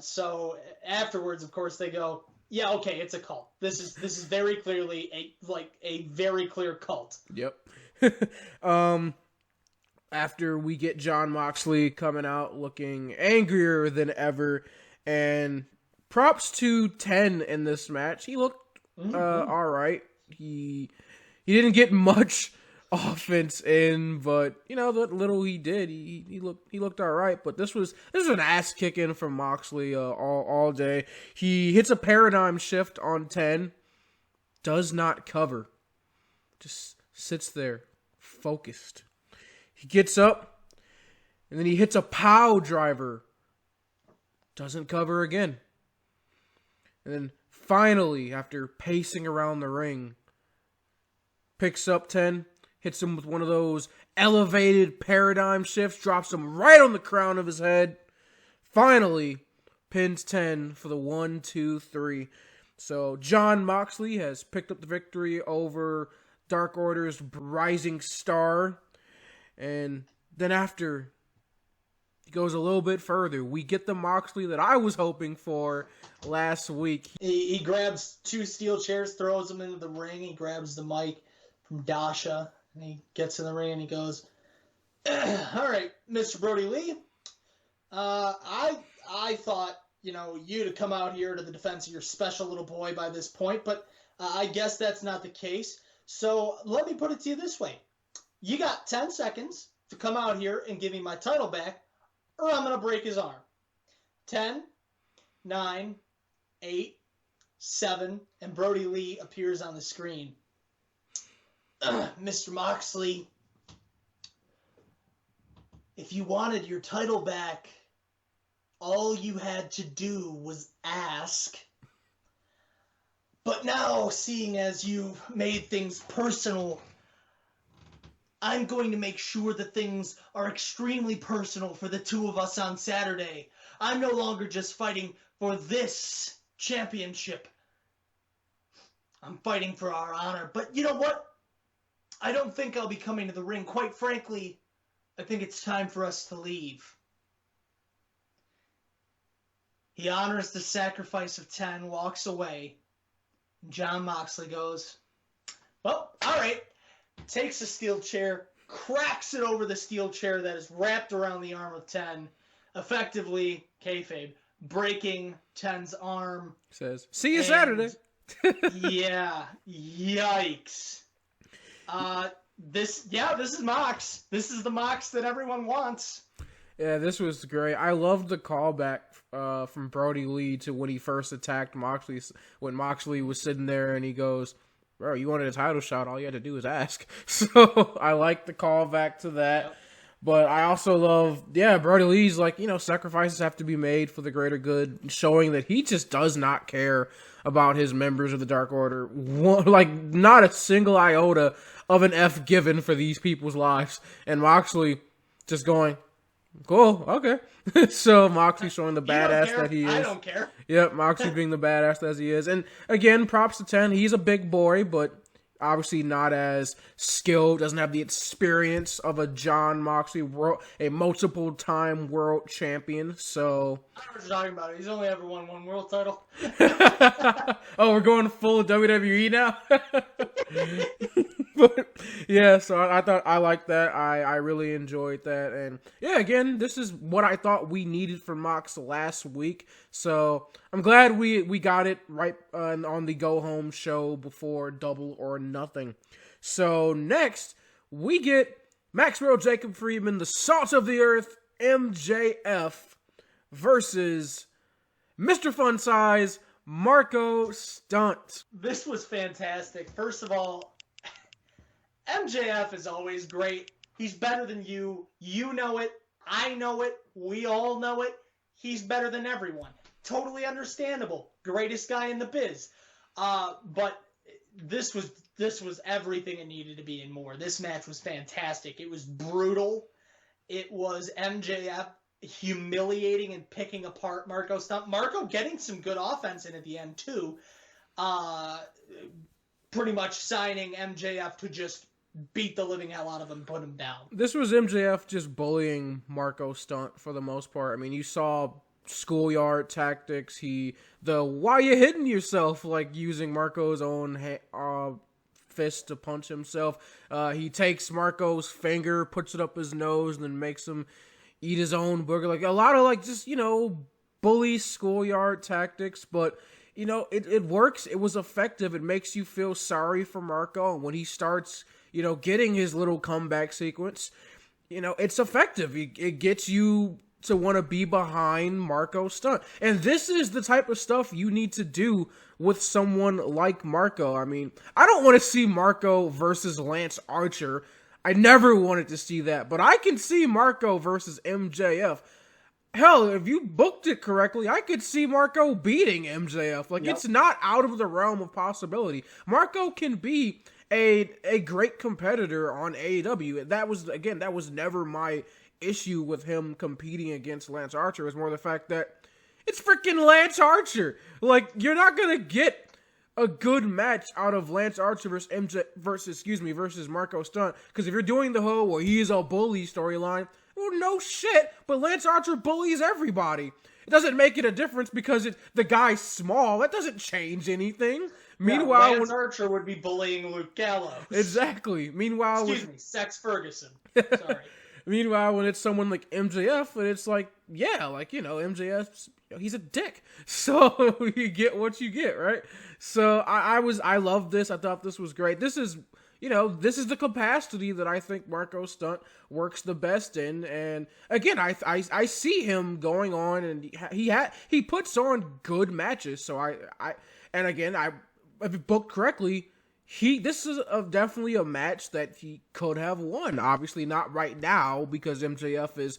So afterwards, of course, they go, "Yeah, okay, it's a cult. This is very clearly a very clear cult." Yep. After we get Jon Moxley coming out looking angrier than ever, and props to 10 in this match. He looked all right. He didn't get much offense in, but you know, the little he did, he looked all right. But this was an ass kicking from Moxley all day. He hits a paradigm shift on 10, does not cover, just sits there focused. He gets up, and then he hits a pow driver, doesn't cover again. And then finally, after pacing around the ring, picks up 10, hits him with one of those elevated paradigm shifts, drops him right on the crown of his head. Finally, pins 10 for the 1, 2, 3. So Jon Moxley has picked up the victory over Dark Order's rising star. And then after it goes a little bit further, we get the Moxley that I was hoping for last week. He grabs 2 steel chairs, throws them into the ring. He grabs the mic from Dasha, and he gets in the ring and he goes, "All right, Mr. Brody Lee, I thought, you to come out here to the defense of your special little boy by this point, but I guess that's not the case. So let me put it to you this way. You got 10 seconds to come out here and give me my title back, or I'm going to break his arm. 10, 9, 8, 7, and Brody Lee appears on the screen. Mr. Moxley, if you wanted your title back, all you had to do was ask. But now, seeing as you've made things personal, I'm going to make sure that things are extremely personal for the two of us on Saturday. I'm no longer just fighting for this championship. I'm fighting for our honor. But you know what? I don't think I'll be coming to the ring. Quite frankly, I think it's time for us to leave." He honors the sacrifice of 10, walks away. Jon Moxley goes, "Well, all right." Takes a steel chair, cracks it over the steel chair that is wrapped around the arm of 10, effectively, kayfabe, breaking 10's arm. Says, "See you Saturday." Yeah, yikes. This is Mox. This is the Mox that everyone wants. Yeah, this was great. I loved the callback from Brody Lee to when he first attacked Moxley, when Moxley was sitting there and he goes, "Bro, you wanted a title shot, all you had to do was ask." So I like the callback to that. Yep. But I also love, Brody Lee's like, sacrifices have to be made for the greater good, showing that he just does not care about his members of the Dark Order. Not a single iota of an F given for these people's lives. And Moxley just going, "Cool, okay." So Moxley showing the badass that he is. I don't care. Yep, Moxley being the badass as he is. And again, props to 10. He's a big boy, but obviously not as skilled, doesn't have the experience of a Jon Moxley, a multiple-time world champion. So I don't know what you're talking about. He's only ever won one world title. Oh, we're going full WWE now? But yeah, so I liked that. I really enjoyed that. And yeah, again, this is what I thought we needed from Mox last week. So I'm glad we got it right on the Go Home show before Double or Nothing. So next, we get Maxwell Jacob Friedman, the Salt of the Earth, MJF, versus Mr. Fun Size, Marco Stunt. This was fantastic. First of all, MJF is always great. He's better than you. You know it. I know it. We all know it. He's better than everyone. totally understandable. Greatest guy in the biz. But this was everything it needed to be and more. This match was fantastic. It was brutal. It was MJF humiliating and picking apart Marco Stunt. Marco getting some good offense in at the end too. Pretty much signing MJF to just beat the living hell out of him, put him down. This was MJF just bullying Marco Stunt for the most part. I mean, you saw schoolyard tactics. Why you hitting yourself, like using Marco's own fist to punch himself. He takes Marco's finger, puts it up his nose, and then makes him eat his own booger. Like a lot of like just, bully schoolyard tactics, but it works. It was effective. It makes you feel sorry for Marco. And when he starts, getting his little comeback sequence, it's effective. It gets you to want to be behind Marco Stunt. And this is the type of stuff you need to do with someone like Marco. I mean, I don't want to see Marco versus Lance Archer. I never wanted to see that. But I can see Marco versus MJF. Hell, if you booked it correctly, I could see Marco beating MJF. Like, It's not out of the realm of possibility. Marco can be a great competitor on AEW. That was never my issue with him competing against Lance Archer. It was more the fact that it's freaking Lance Archer. Like, you're not gonna get a good match out of Lance Archer versus Marco Stunt. Because if you're doing the whole, well, he's a bully storyline, well, no shit, but Lance Archer bullies everybody. It doesn't make it a difference because the guy's small. That doesn't change anything. Meanwhile, Lance Archer would be bullying Luke Gallows. Exactly. Meanwhile, Sex Ferguson. Sorry. Meanwhile, when it's someone like MJF, and it's like, MJF, he's a dick. So you get what you get, right? So I loved this. I thought this was great. This is the capacity that I think Marco Stunt works the best in. And again, I see him going on, and he puts on good matches. So if booked correctly, this is definitely a match that he could have won. Obviously not right now because MJF is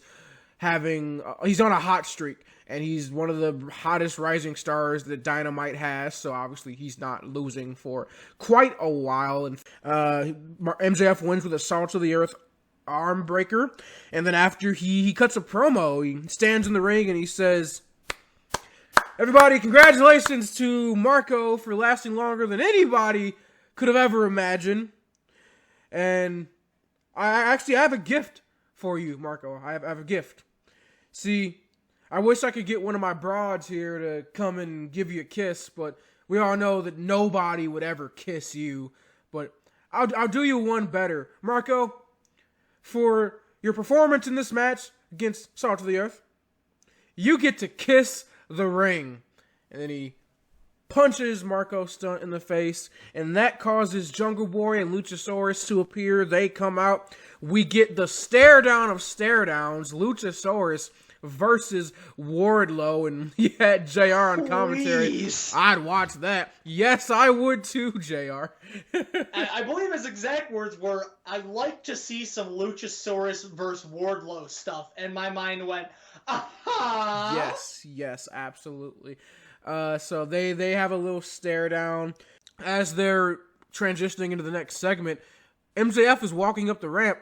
he's on a hot streak, and he's one of the hottest rising stars that Dynamite has, so obviously he's not losing for quite a while. And MJF wins with a Salt of the Earth arm breaker, and then after he cuts a promo, he stands in the ring and he says, "Everybody, congratulations to Marco for lasting longer than anybody could have ever imagined. And I have a gift for you, Marco. I have a gift. See, I wish I could get one of my broads here to come and give you a kiss, but we all know that nobody would ever kiss you. But I'll do you one better. Marco, for your performance in this match against Salt of the Earth, you get to kiss the ring." And then he punches Marco Stunt in the face, and that causes Jungle Boy and Luchasaurus to appear. They come out. We get the stare down of stare downs, Luchasaurus versus Wardlow, and he had JR on commentary. Please. I'd watch that. Yes, I would too, JR. I believe his exact words were, "I'd like to see some Luchasaurus versus Wardlow stuff," and my mind went, aha! Yes, absolutely. So they have a little stare down. As they're transitioning into the next segment, MJF is walking up the ramp,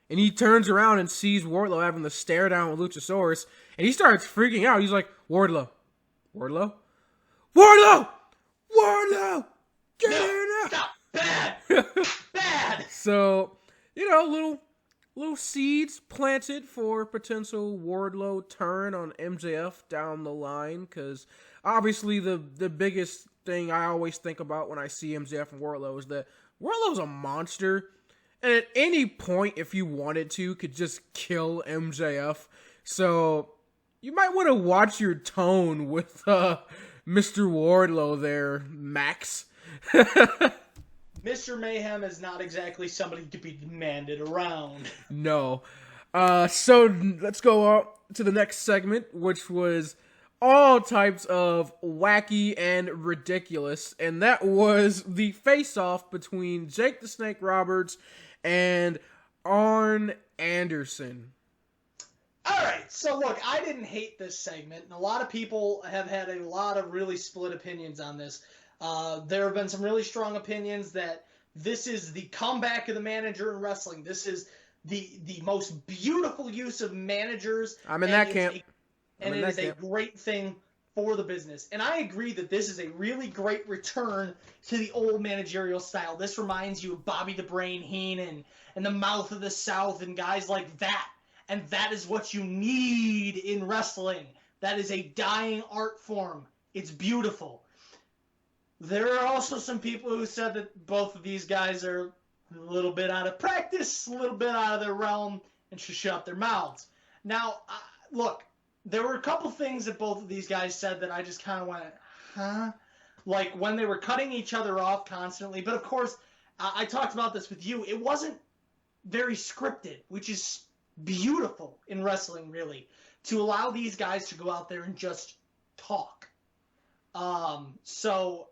and he turns around and sees Wardlow having the stare down with Luchasaurus, and he starts freaking out. He's like, Wardlow, get here now! Stop! Bad! Bad! So, little seeds planted for potential Wardlow turn on MJF down the line, because obviously the biggest thing I always think about when I see MJF and Wardlow is that Wardlow's a monster, and at any point, if you wanted to, could just kill MJF. So you might want to watch your tone with Mr. Wardlow there, Max. Mr. Mayhem is not exactly somebody to be demanded around. No. So let's go to the next segment, which was all types of wacky and ridiculous. And that was the face-off between Jake the Snake Roberts and Arn Anderson. Alright, right, so look, I didn't hate this segment, and a lot of people have had a lot of really split opinions on this. There have been some really strong opinions that this is the comeback of the manager in wrestling. This is the most beautiful use of managers. I'm in that camp. And it is a great thing for the business. And I agree that this is a really great return to the old managerial style. This reminds you of Bobby the Brain Heenan and the Mouth of the South and guys like that. And that is what you need in wrestling. That is a dying art form. It's beautiful. There are also some people who said that both of these guys are a little bit out of practice, a little bit out of their realm, and should shut their mouths. Now, look, there were a couple things that both of these guys said that I just kind of went, huh? Like when they were cutting each other off constantly. But of course, I talked about this with you. It wasn't very scripted, which is beautiful in wrestling, really, to allow these guys to go out there and just talk. So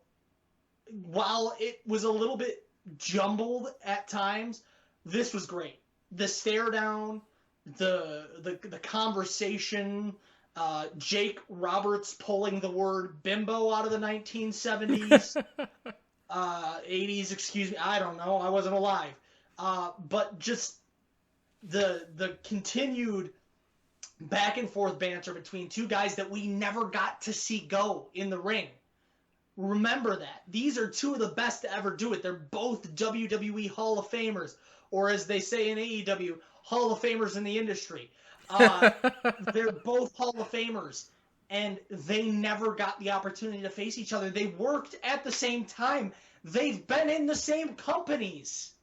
while it was a little bit jumbled at times, this was great. The stare down, the conversation, Jake Roberts pulling the word bimbo out of the 1970s, 80s, excuse me, I don't know, I wasn't alive. But just the continued back and forth banter between two guys that we never got to see go in the ring. Remember that. These are two of the best to ever do it. They're both WWE Hall of Famers, or as they say in AEW, Hall of Famers in the industry. They're both Hall of Famers, and they never got the opportunity to face each other. They worked at the same time. They've been in the same companies.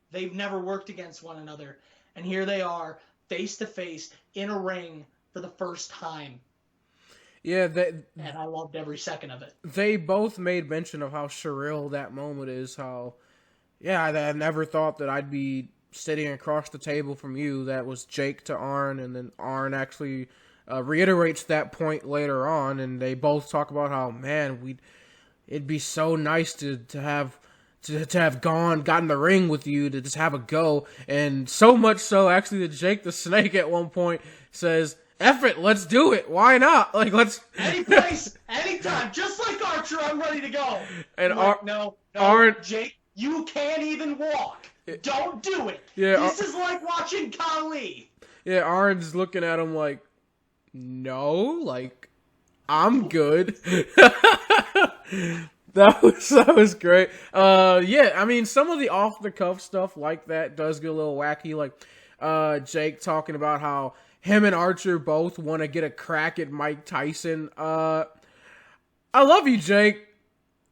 They've never worked against one another. And here they are, face to face, in a ring for the first time. Yeah, and I loved every second of it. They both made mention of how surreal that moment is. How, yeah, I never thought that I'd be sitting across the table from you. That was Jake to Arn, and then Arn actually reiterates that point later on, and they both talk about how, man, it'd be so nice to have gotten in the ring with you, to just have a go. And so much so, actually, that Jake the Snake at one point says, F it, let's do it. Why not? Like, let's... Any place, anytime. Just like Archer, I'm ready to go. And no, Arn... Jake, you can't even walk. Don't do it. Yeah, this is like watching Kali. Yeah, Arn's looking at him like, no, like, I'm good. That was great. Yeah, I mean, some of the off-the-cuff stuff like that does get a little wacky. Like, Jake talking about how him and Archer both want to get a crack at Mike Tyson. I love you, Jake.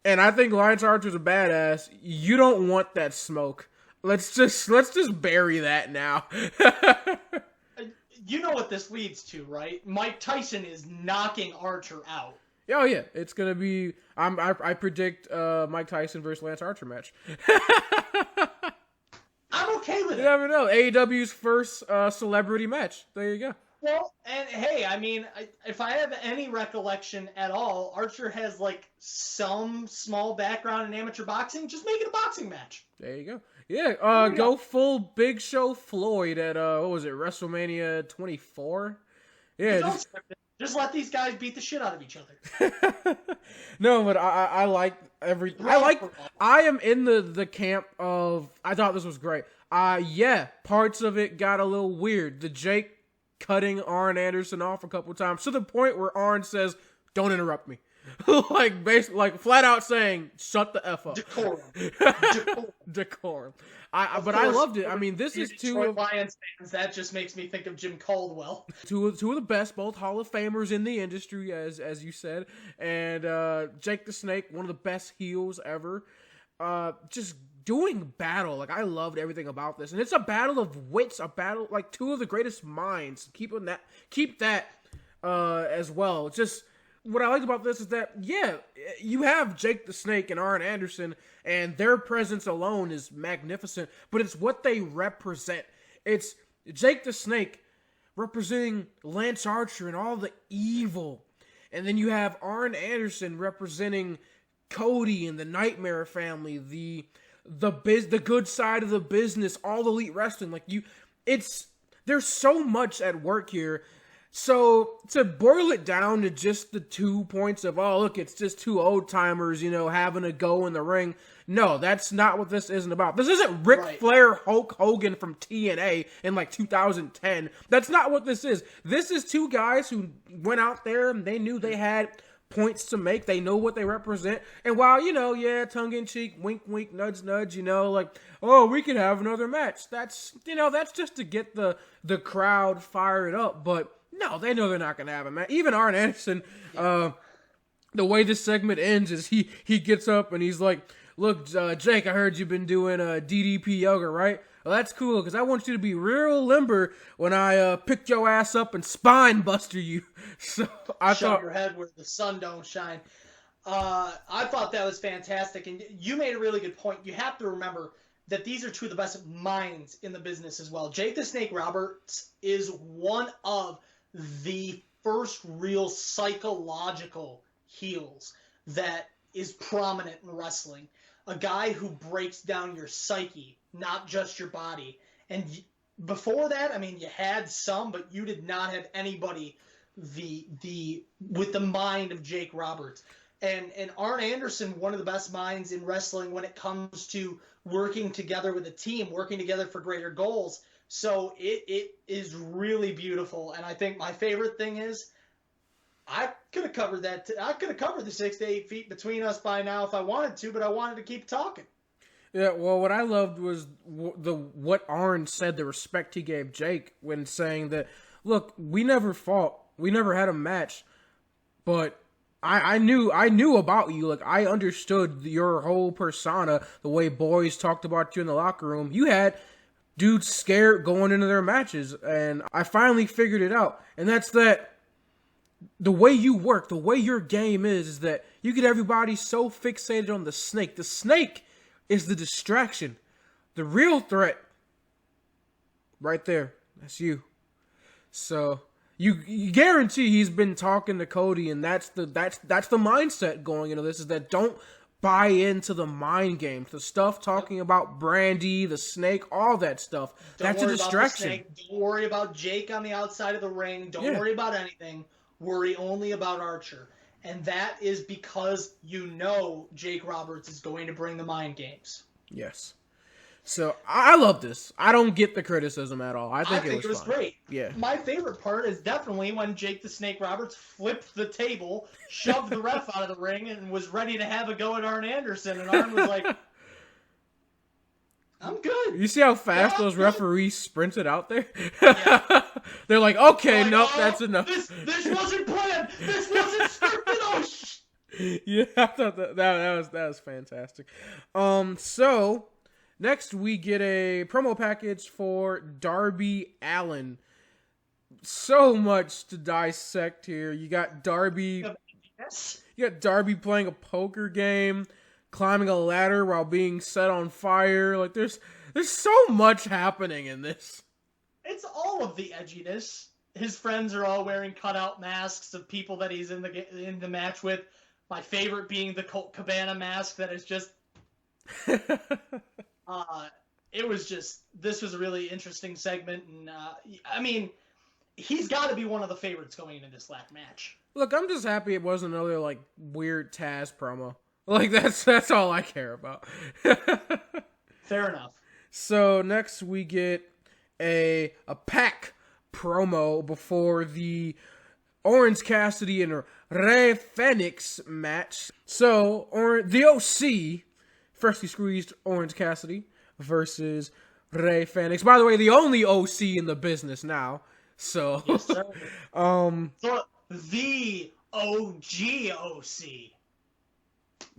And I think Lance Archer's a badass. You don't want that smoke. Let's just bury that now. You know what this leads to, right? Mike Tyson is knocking Archer out. Oh yeah, it's gonna be. I predict Mike Tyson versus Lance Archer match. I'm okay with it. You never know. AEW's first celebrity match. There you go. Well, and hey, I mean, if I have any recollection at all, Archer has like some small background in amateur boxing. Just make it a boxing match. There you go. Yeah, go full Big Show Floyd at what was it, WrestleMania 24? Yeah. Just let these guys beat the shit out of each other. No, but I like everything. I am in the camp of, I thought this was great. Yeah, parts of it got a little weird. The Jake cutting Arn Anderson off a couple times to the point where Arn says, "Don't interrupt me." like basically, like flat out saying, "Shut the F up." Decorum. But I loved it. I mean, this is two of Lions fans. That just makes me think of Jim Caldwell. Two of the best, both Hall of Famers in the industry, as you said, and Jake the Snake, one of the best heels ever. Just doing battle. Like, I loved everything about this, and it's a battle of wits, a battle like two of the greatest minds. Keep that as well. Just. What I like about this is that, yeah, you have Jake the Snake and Arn Anderson, and their presence alone is magnificent, but it's what they represent. It's Jake the Snake representing Lance Archer and all the evil, and then you have Arn Anderson representing Cody and the Nightmare family, the good side of the business, all elite wrestling. Like, it's there's so much at work here. So to boil it down to just the 2 points of, oh, look, it's just two old timers, having a go in the ring. No, that's not what this isn't about. This isn't Ric Flair, Hulk Hogan from TNA in like 2010. That's not what this is. This is two guys who went out there and they knew they had points to make. They know what they represent. And while, tongue in cheek, wink, wink, nudge, nudge, like, oh, we could have another match. That's just to get the crowd fired up. But no, they know they're not going to have a match. Even Arn Anderson, the way this segment ends is he gets up and he's like, look, Jake, I heard you've been doing DDP yoga, right? Well, that's cool, because I want you to be real limber when I pick your ass up and spine buster you. So I thought your head where the sun don't shine. I thought that was fantastic, and you made a really good point. You have to remember that these are two of the best minds in the business as well. Jake the Snake Roberts is one of the first real psychological heels that is prominent in wrestling. A guy who breaks down your psyche, not just your body. And before that, I mean, you had some, but you did not have anybody with the mind of Jake Roberts. And Arn Anderson, one of the best minds in wrestling when it comes to working together with a team, working together for greater goals. So it is really beautiful. And I think my favorite thing is I could have covered that. I could have covered the 6 to 8 feet between us by now if I wanted to, but I wanted to keep talking. Yeah, well, what I loved was what Arn said, the respect he gave Jake when saying that, look, we never fought. We never had a match, but I knew about you. Like, I understood your whole persona, the way boys talked about you in the locker room. You had dudes scared going into their matches, and I finally figured it out. And that's that the way you work, the way your game is that you get everybody so fixated on the snake. The snake is the distraction. The real threat, right there, that's you. So you guarantee he's been talking to Cody, and that's the mindset going into this, is that don't buy into the mind games, the stuff talking about Brandy, the snake, all that stuff. That's a distraction. Don't worry about Jake on the outside of the ring. Don't worry about anything. Worry only about Archer. And that is because Jake Roberts is going to bring the mind games. Yes. So I love this. I don't get the criticism at all. I think it was fun. Great. Yeah. My favorite part is definitely when Jake the Snake Roberts flipped the table, shoved the ref out of the ring, and was ready to have a go at Arn Anderson. And Arn was like, I'm good. You see how fast those referees sprinted out there? Yeah. They're like, okay, nope, that's enough. This wasn't planned. This wasn't scripted. Oh, yeah, I thought that was fantastic. So next we get a promo package for Darby Allin. So much to dissect here. You got Darby. You got Darby playing a poker game, climbing a ladder while being set on fire. Like there's so much happening in this. It's all of the edginess. His friends are all wearing cutout masks of people that he's in the match with. My favorite being the Colt Cabana mask that is just. This was a really interesting segment, and I mean, he's got to be one of the favorites going into this last match. Look, I'm just happy it wasn't another like weird Taz promo. Like that's all I care about. Fair enough. So next we get a Pac promo before the Orange Cassidy and Rey Fenix match. So the OC freshly squeezed Orange Cassidy versus Rey Fenix. By the way, the only OC in the business now. So yes, sir. The OG OC.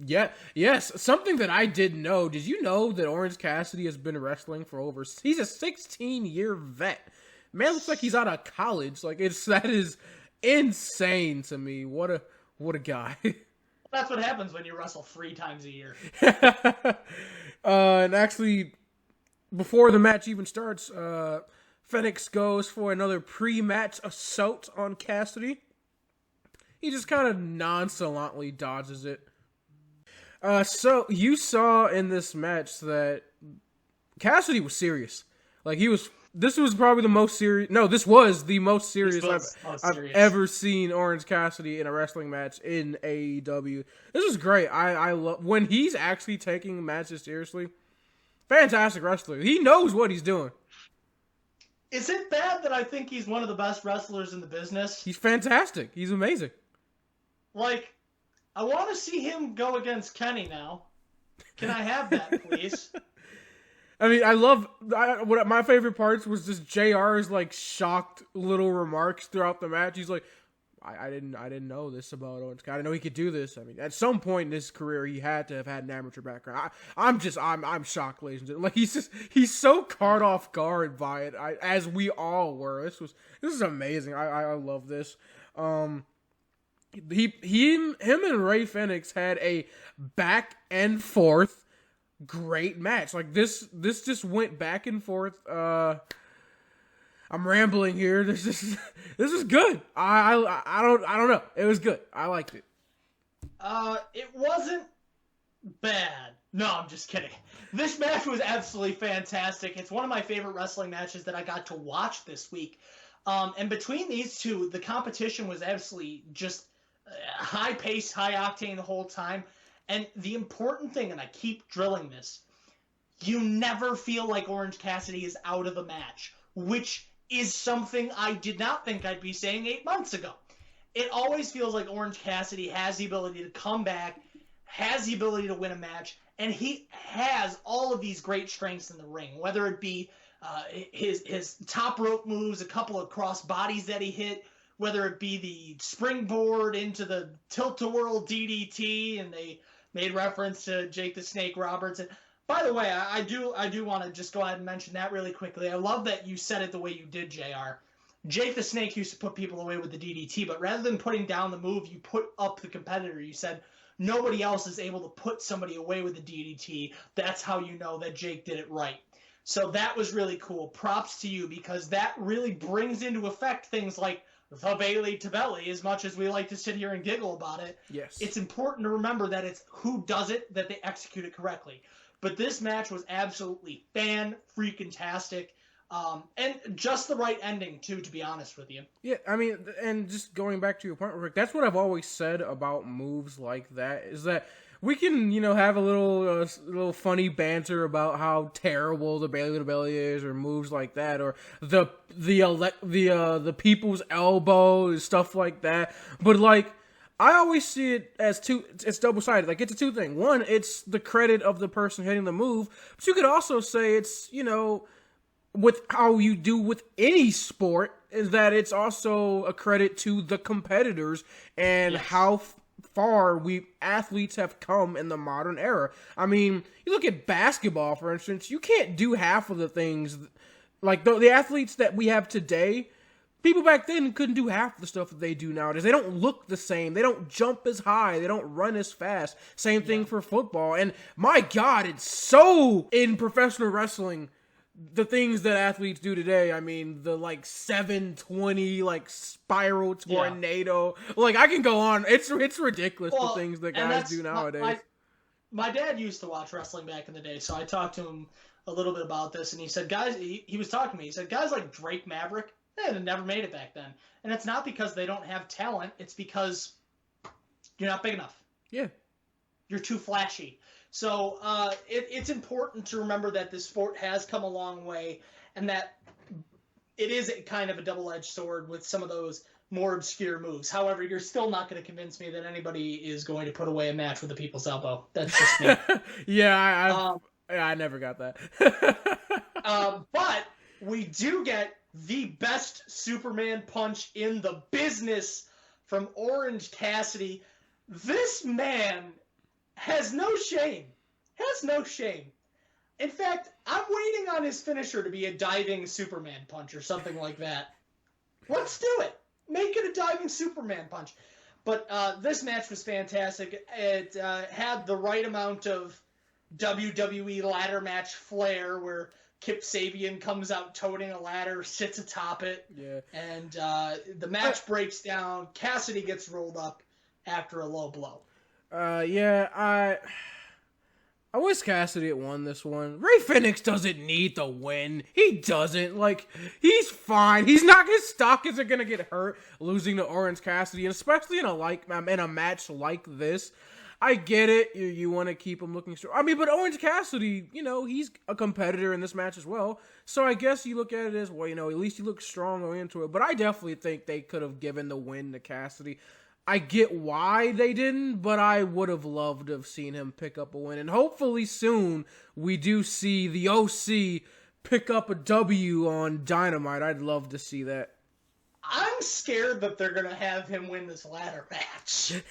Yeah, yes. Something that I didn't know. Did you know that Orange Cassidy has been wrestling for he's a 16-year vet. Man looks like he's out of college. Like that is insane to me. What a guy. That's what happens when you wrestle 3 times a year. And actually, before the match even starts, Fenix goes for another pre-match assault on Cassidy. He just kind of nonchalantly dodges it. So you saw in this match that Cassidy was serious. Like he was this was probably the most serious. No, this was the most serious I've ever seen Orange Cassidy in a wrestling match in AEW. This is great. I love when he's actually taking matches seriously. Fantastic wrestler. He knows what he's doing. Is it bad that I think he's one of the best wrestlers in the business? He's fantastic. He's amazing. Like, I want to see him go against Kenny now. Can I have that, please? I mean, what my favorite parts was just JR's like shocked little remarks throughout the match. He's like, I didn't know this about Orange. I didn't know he could do this. I mean, at some point in his career, he had to have had an amateur background. I'm shocked, ladies and gentlemen. Like he's so caught off guard by it, as we all were. This is amazing. I love this. Him and Ray Phoenix had a back and forth great match. Like this just went back and forth. I'm rambling here. This is good. I don't know. It was good. I liked it. It wasn't bad. No, I'm just kidding. This match was absolutely fantastic. It's one of my favorite wrestling matches that I got to watch this week. And between these two, the competition was absolutely just high pace, high octane the whole time. And the important thing, and I keep drilling this, you never feel like Orange Cassidy is out of the match, which is something I did not think I'd be saying 8 months ago. It always feels like Orange Cassidy has the ability to come back, has the ability to win a match, and he has all of these great strengths in the ring, whether it be his top rope moves, a couple of cross bodies that he hit, whether it be the springboard into the tilt-a-whirl DDT, and they made reference to Jake the Snake Roberts. And by the way, I do want to just go ahead and mention that really quickly. I love that you said it the way you did, JR. Jake the Snake used to put people away with the DDT, but rather than putting down the move, you put up the competitor. You said nobody else is able to put somebody away with the DDT. That's how you know that Jake did it right. So that was really cool. Props to you, because that really brings into effect things like the Bailey to Belly. As much as we like to sit here and giggle about it, yes, it's important to remember that it's who does it, that they execute it correctly. But this match was absolutely fan-freaking-tastic. And just the right ending, too, to be honest with you. Yeah, I mean, and just going back to your point, Rick, that's what I've always said about moves like that, is that we can, have a little funny banter about how terrible the Bailey to Belly is, or moves like that, or the people's elbow, stuff like that. But, like, I always see it as it's double-sided. Like, it's a two-thing. One, it's the credit of the person hitting the move, but you could also say it's, with how you do with any sport, is that it's also a credit to the competitors and how far athletes have come in the modern era. I mean, you look at basketball, for instance, you can't do half of the things, like the athletes that we have today. People back then couldn't do half the stuff that they do nowadays. They don't look the same. They don't jump as high. They don't run as fast. Same thing for football. And my God, it's so in professional wrestling, the things that athletes do today. I mean, the 720 spiral tornado. Yeah. Like, I can go on. It's ridiculous, the things that guys do nowadays. My dad used to watch wrestling back in the day, so I talked to him a little bit about this, and he said, guys, he was talking to me. He said, guys like Drake Maverick, they never made it back then. And it's not because they don't have talent. It's because you're not big enough. Yeah. You're too flashy. So it's important to remember that this sport has come a long way, and that it is kind of a double-edged sword with some of those more obscure moves. However, you're still not going to convince me that anybody is going to put away a match with the people's elbow. That's just me. Yeah, I never got that. But we do get the best Superman punch in the business from Orange Cassidy. This man has no shame. In fact, I'm waiting on his finisher to be a diving Superman punch or something like that. Let's do it. Make it a diving Superman punch. But this match was fantastic. It had the right amount of WWE ladder match flair, where Kip Sabian comes out toting a ladder, sits atop it, and the match breaks down. Cassidy gets rolled up after a low blow. I wish Cassidy had won this one. Rey Fenix doesn't need the win. He doesn't. Like, he's fine. His stock isn't gonna get hurt losing to Orange Cassidy, and especially in a match like this. I get it. You want to keep him looking strong. I mean, but Orange Cassidy, he's a competitor in this match as well. So I guess you look at it as, well, at least he looks strong going into it. But I definitely think they could have given the win to Cassidy. I get why they didn't, but I would have loved to have seen him pick up a win. And hopefully soon we do see the OC pick up a W on Dynamite. I'd love to see that. I'm scared that they're going to have him win this ladder match.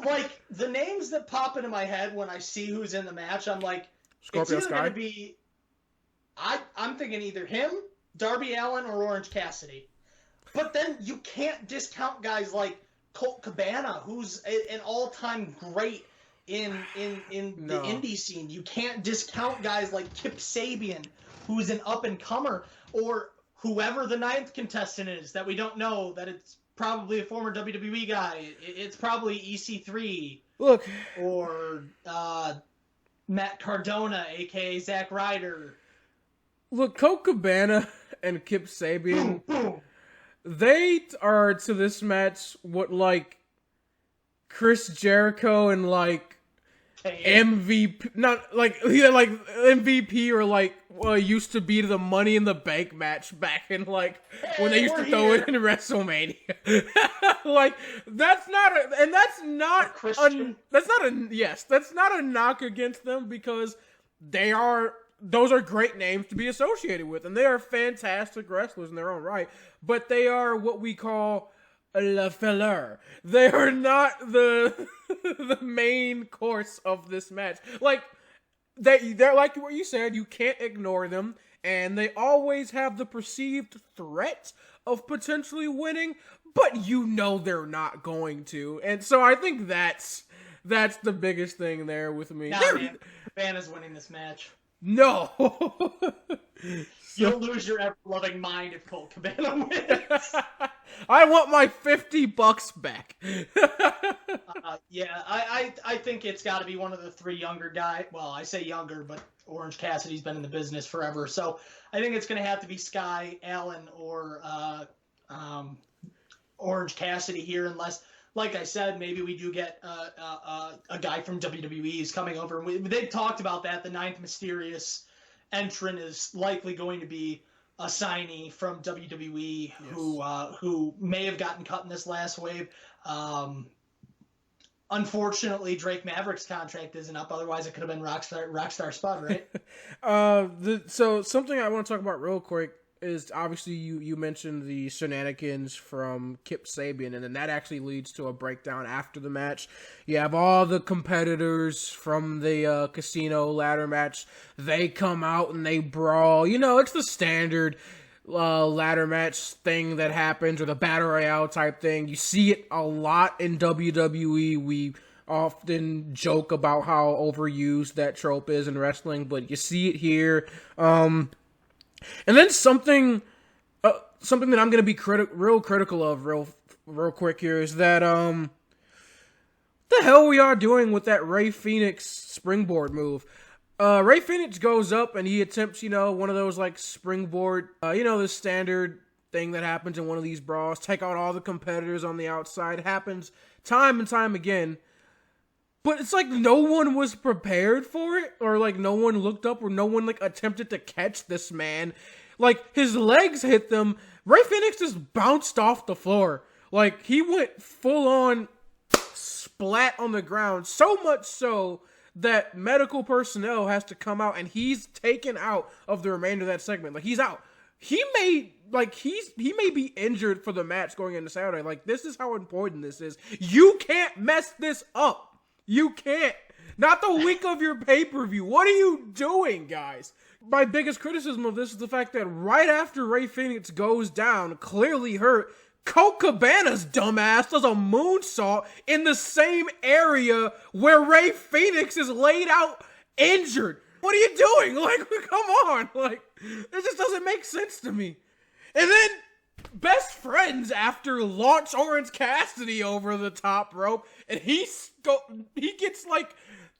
Like, the names that pop into my head when I see who's in the match, I'm like, Scorpio it's either Sky? going to be... I'm thinking either him, Darby Allin, or Orange Cassidy. But then you can't discount guys like Colt Cabana, who's an all-time great in the indie scene. You can't discount guys like Kip Sabian, who's an up-and-comer, or whoever the 9th contestant is that we don't know, that it's probably a former WWE guy. It's probably EC3. Look. Or Matt Cardona, a.k.a. Zack Ryder. Look, Colt Cabana and Kip Sabian... They are to this match what, like, Chris Jericho and, like, MVP, not, like, like, MVP or, like, used to be to the Money in the Bank match back in, like, when they used to throw it in WrestleMania. Like, that's not a knock against them, because those are great names to be associated with, and they are fantastic wrestlers in their own right, but they are what we call le filler. They are not the the main course of this match. Like, they're like what you said, you can't ignore them, and they always have the perceived threat of potentially winning, but they're not going to. And so I think that's the biggest thing there with me. Nah, man, Cabana's winning this match. No. You'll lose your ever-loving mind if Colt Cabana wins. I want my $50 back. Yeah, I think it's got to be one of the 3 younger guys. Well, I say younger, but Orange Cassidy's been in the business forever. So I think it's going to have to be Sky, Allen, or Orange Cassidy here, unless... Like I said, maybe we do get a guy from WWE is coming over. They've talked about that. The 9th mysterious entrant is likely going to be a signee from WWE, yes, who may have gotten cut in this last wave. Unfortunately, Drake Maverick's contract isn't up. Otherwise, it could have been Rockstar Spud, right? So something I want to talk about real quick is, obviously, you mentioned the shenanigans from Kip Sabian, and then that actually leads to a breakdown after the match. You have all the competitors from the casino ladder match. They come out and they brawl. It's the standard ladder match thing that happens, or the Battle Royale type thing. You see it a lot in WWE. We often joke about how overused that trope is in wrestling, but you see it here. And then something that I'm going to be real critical of real quick here is that, what the hell we are doing with that Rey Fenix springboard move. Rey Fenix goes up and he attempts, one of those, like, springboard, the standard thing that happens in one of these brawls. Take out all the competitors on the outside. It happens time and time again. But it's like no one was prepared for it, or like no one looked up, or no one like attempted to catch this man. Like, his legs hit them. Rey Fenix just bounced off the floor. Like, he went full on splat on the ground, so much so that medical personnel has to come out, and he's taken out of the remainder of that segment. Like, he's out. He may be injured for the match going into Saturday. Like, this is how important this is. You can't mess this up. You can't. Not the week of your pay-per-view. What are you doing, guys? My biggest criticism of this is the fact that right after Rey Fenix goes down, clearly hurt, Colt Cabana's dumbass does a moonsault in the same area where Rey Fenix is laid out injured. What are you doing? Like, come on. Like, it just doesn't make sense to me. And then best friends after launch Orange Cassidy over the top rope, and he gets like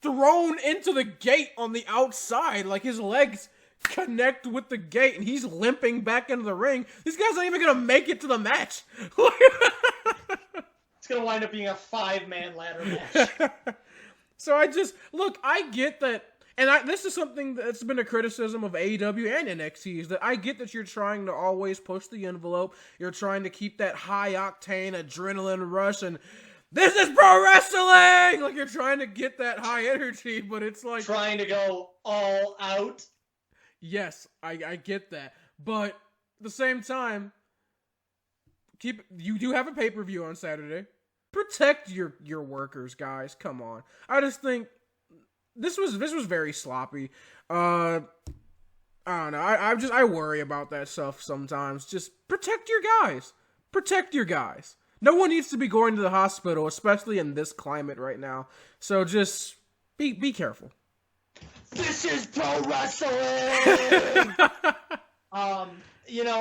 thrown into the gate on the outside. Like, his legs connect with the gate, and he's limping back into the ring. This guy's not even gonna make it to the match. It's gonna wind up being a 5-man ladder match. So I get that, and this is something that's been a criticism of AEW and NXT, is that I get that you're trying to always push the envelope, you're trying to keep that high-octane adrenaline rush, and this is pro wrestling! Like, you're trying to get that high energy, but it's like... Trying to go all out. Yes, I get that. But at the same time, you do have a pay-per-view on Saturday. Protect your workers, guys. Come on. I just think this was very sloppy. I don't know. I worry about that stuff sometimes. Just protect your guys. Protect your guys. No one needs to be going to the hospital, especially in this climate right now. So just be careful. This is pro wrestling.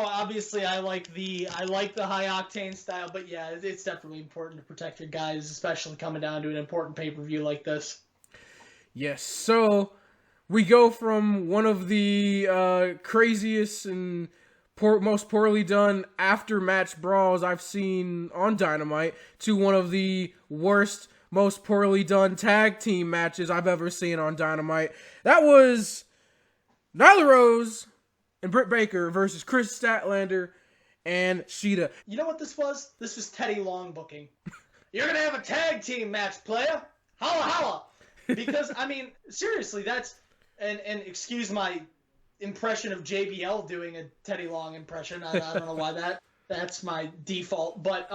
Obviously I like the high octane style, but yeah, it's definitely important to protect your guys, especially coming down to an important pay-per-view like this. Yes. So we go from one of the craziest and most poorly done after-match brawls I've seen on Dynamite to one of the worst, most poorly done tag team matches I've ever seen on Dynamite. That was Nyla Rose and Britt Baker versus Chris Statlander and Kushida. You know what this was? This was Teddy Long booking. You're going to have a tag team match, player. Holla, holla. Because, I mean, seriously, that's... And excuse my impression of JBL doing a Teddy Long impression. I don't know why that's my default. But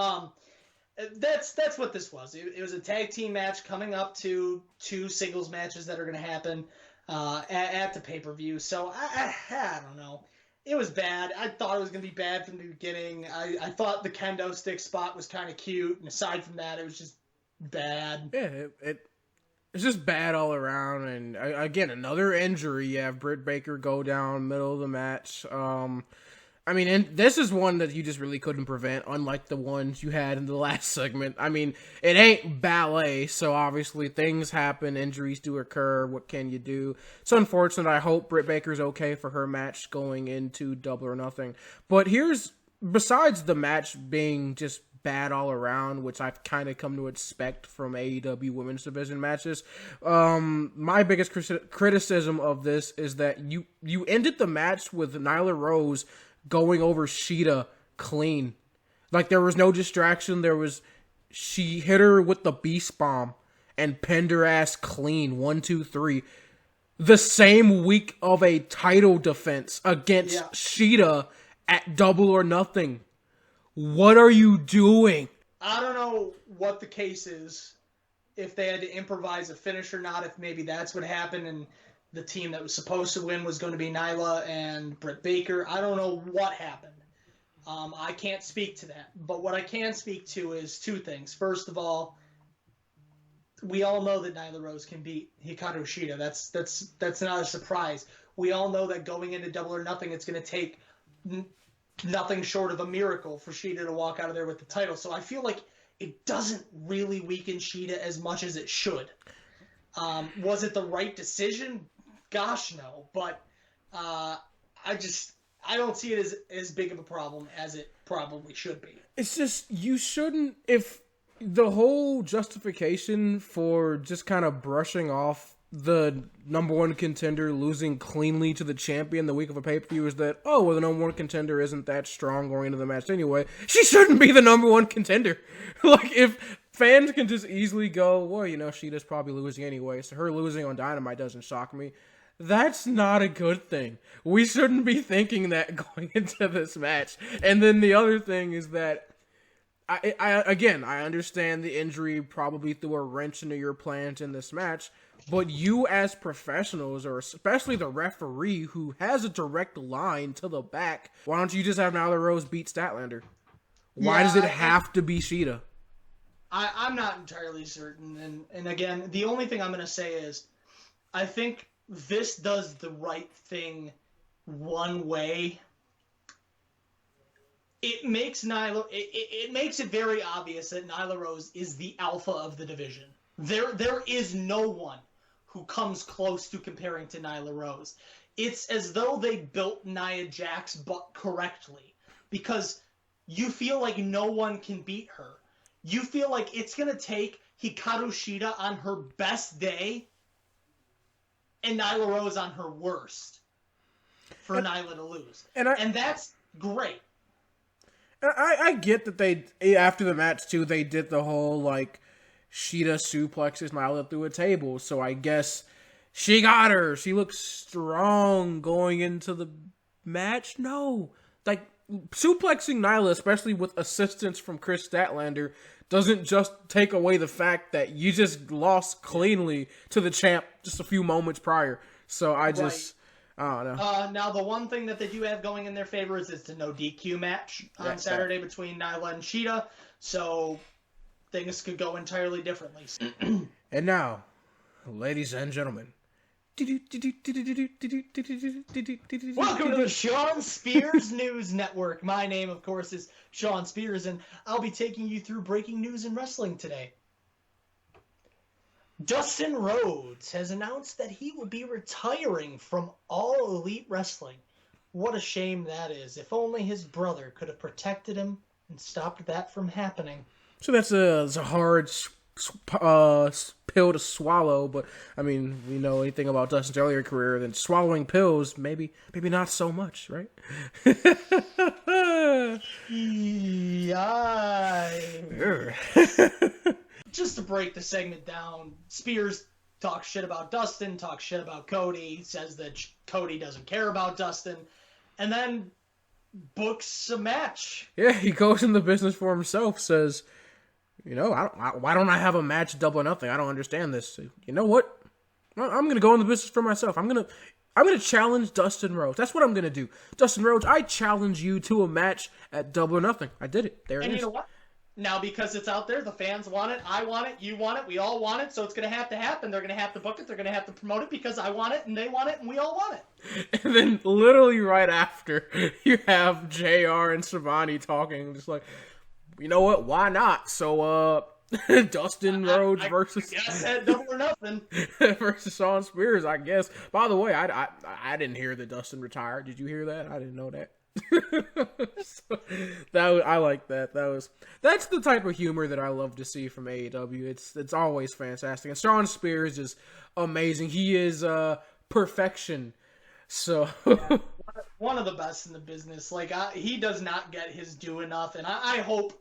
that's what this was. It was a tag team match coming up to 2 singles matches that are going to happen at the pay-per-view. So I don't know. It was bad. I thought it was going to be bad from the beginning. I thought the kendo stick spot was kind of cute. And aside from that, it was just bad. Yeah, it's just bad all around. And again, another injury. You have Britt Baker go down middle of the match. I mean, and this is one that you just really couldn't prevent, unlike the ones you had in the last segment. I mean, it ain't ballet, so obviously things happen, injuries do occur, what can you do? It's unfortunate. I hope Britt Baker's okay for her match going into Double or Nothing. But besides the match being just bad all around, which I've kind of come to expect from AEW women's division matches, my biggest criticism of this is that you ended the match with Nyla Rose going over Kushida clean. Like, there was no distraction. She hit her with the Beast Bomb and pinned her ass clean. 1, 2, 3. The same week of a title defense against Kushida at Double or Nothing. What are you doing? I don't know what the case is. If they had to improvise a finish or not, if maybe that's what happened and the team that was supposed to win was going to be Nyla and Britt Baker. I don't know what happened. I can't speak to that. But what I can speak to is 2 things. First of all, we all know that Nyla Rose can beat Hikaru Shida. That's not a surprise. We all know that going into Double or Nothing, it's going to take nothing short of a miracle for Shida to walk out of there with the title. So I feel like it doesn't really weaken Shida as much as it should. Was it the right decision? Gosh, no. But I don't see it as big of a problem as it probably should be. It's just, you shouldn't, if the whole justification for just kind of brushing off the number 1 contender losing cleanly to the champion the week of a pay-per-view is that, the number 1 contender isn't that strong going into the match anyway, she shouldn't be the number 1 contender. Like, if fans can just easily go, Shida's probably losing anyway, so her losing on Dynamite doesn't shock me. That's not a good thing. We shouldn't be thinking that going into this match. And then the other thing is that, I understand the injury probably threw a wrench into your plans in this match, but you as professionals, or especially the referee who has a direct line to the back, why don't you just have Nyla Rose beat Statlander? Why does it have to be Shida? I'm not entirely certain. And again, the only thing I'm going to say is I think this does the right thing one way. It makes it makes it very obvious that Nyla Rose is the alpha of the division. There is no one who comes close to comparing to Nyla Rose. It's as though they built Nia Jax's butt correctly, because you feel like no one can beat her. You feel like it's going to take Hikaru Shida on her best day and Nyla Rose on her worst for Nyla to lose. And that's great. I get that they, after the match too, they did the whole, like, Shida suplexes Nyla through a table, so I guess she got her. She looks strong going into the match. No. Like, suplexing Nyla, especially with assistance from Chris Statlander, doesn't just take away the fact that you just lost cleanly to the champ just a few moments prior. So I don't know. Now, the one thing that they do have going in their favor is it's a no DQ match on Saturday between Nyla and Shida, so things could go entirely differently. And now, ladies and gentlemen, welcome to the Sean Spears News Network. My name, of course, is Sean Spears, and I'll be taking you through breaking news in wrestling today. Dustin Rhodes has announced that he will be retiring from All Elite Wrestling. What a shame that is. If only his brother could have protected him and stopped that from happening. So that's a hard pill to swallow, but I mean, we know anything about Dustin's earlier career, then swallowing pills, maybe not so much, right? Just to break the segment down, Spears talks shit about Dustin, talks shit about Cody, says that Cody doesn't care about Dustin, and then books a match. Yeah, he goes in the business for himself, says, you know, why don't I have a match Double or Nothing? I don't understand this. You know what? I'm going to go in the business for myself. I'm going to challenge Dustin Rhodes. That's what I'm going to do. Dustin Rhodes, I challenge you to a match at Double or Nothing. I did it. There it is. And you know what? Now, because it's out there, the fans want it, I want it, you want it, we all want it, so it's going to have to happen. They're going to have to book it, they're going to have to promote it, because I want it, and they want it, and we all want it. And then, literally right after, you have JR and Shivani talking, just like, you know what, why not? So, Dustin Rhodes versus... Yes, at Double or Nothing. versus Sean Spears, I guess. By the way, I didn't hear that Dustin retired. Did you hear that? I didn't know that. So, I like that. That's the type of humor that I love to see from AEW. It's always fantastic. And Sean Spears is amazing. He is perfection. So yeah, one of the best in the business. Like he does not get his due enough, and I hope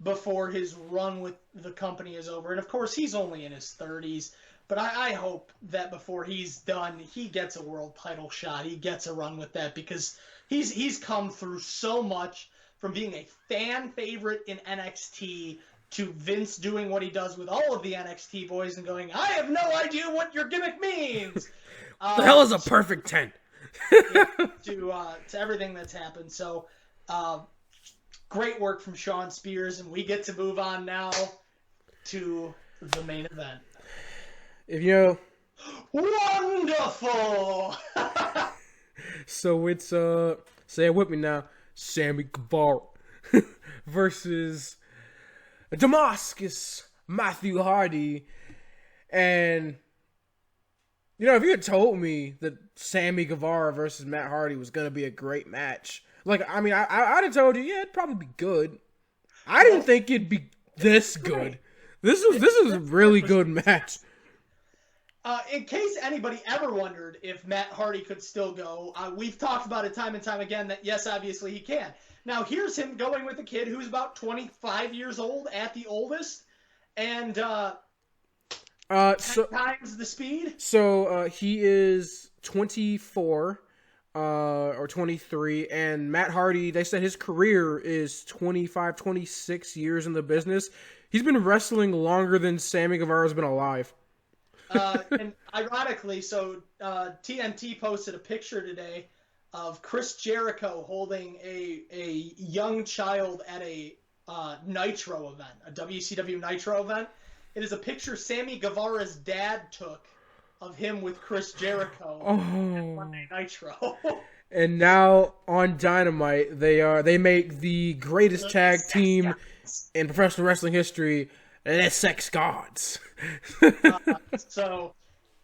before his run with the company is over, and of course he's only in his 30s, but I hope that before he's done, he gets a world title shot. He gets a run with that, because he's come through so much, from being a fan favorite in NXT to Vince doing what he does with all of the NXT boys and going, I have no idea what your gimmick means. The hell is a perfect 10? Yeah, to everything that's happened. So, great work from Sean Spears, and we get to move on now to the main event. If you know... Wonderful! So it's, say it with me now, Sammy Guevara versus Damascus Matthew Hardy. And, you know, if you had told me that Sammy Guevara versus Matt Hardy was going to be a great match, like, I mean, I'd have told you, yeah, it'd probably be good. I didn't think it'd be this good. This was a really good match. In case anybody ever wondered if Matt Hardy could still go, we've talked about it time and time again that, yes, obviously he can. Now, here's him going with a kid who's about 25 years old at the oldest, and 10 times the speed. So he is 24 or 23, and Matt Hardy, they said his career is 25, 26 years in the business. He's been wrestling longer than Sammy Guevara's been alive. And ironically, so TNT posted a picture today of Chris Jericho holding a young child at a Nitro event, a WCW Nitro event. It is a picture Sammy Guevara's dad took of him with Chris Jericho at Monday Nitro. And now on Dynamite, they make the greatest tag team in professional wrestling history, and it's Sex Gods. So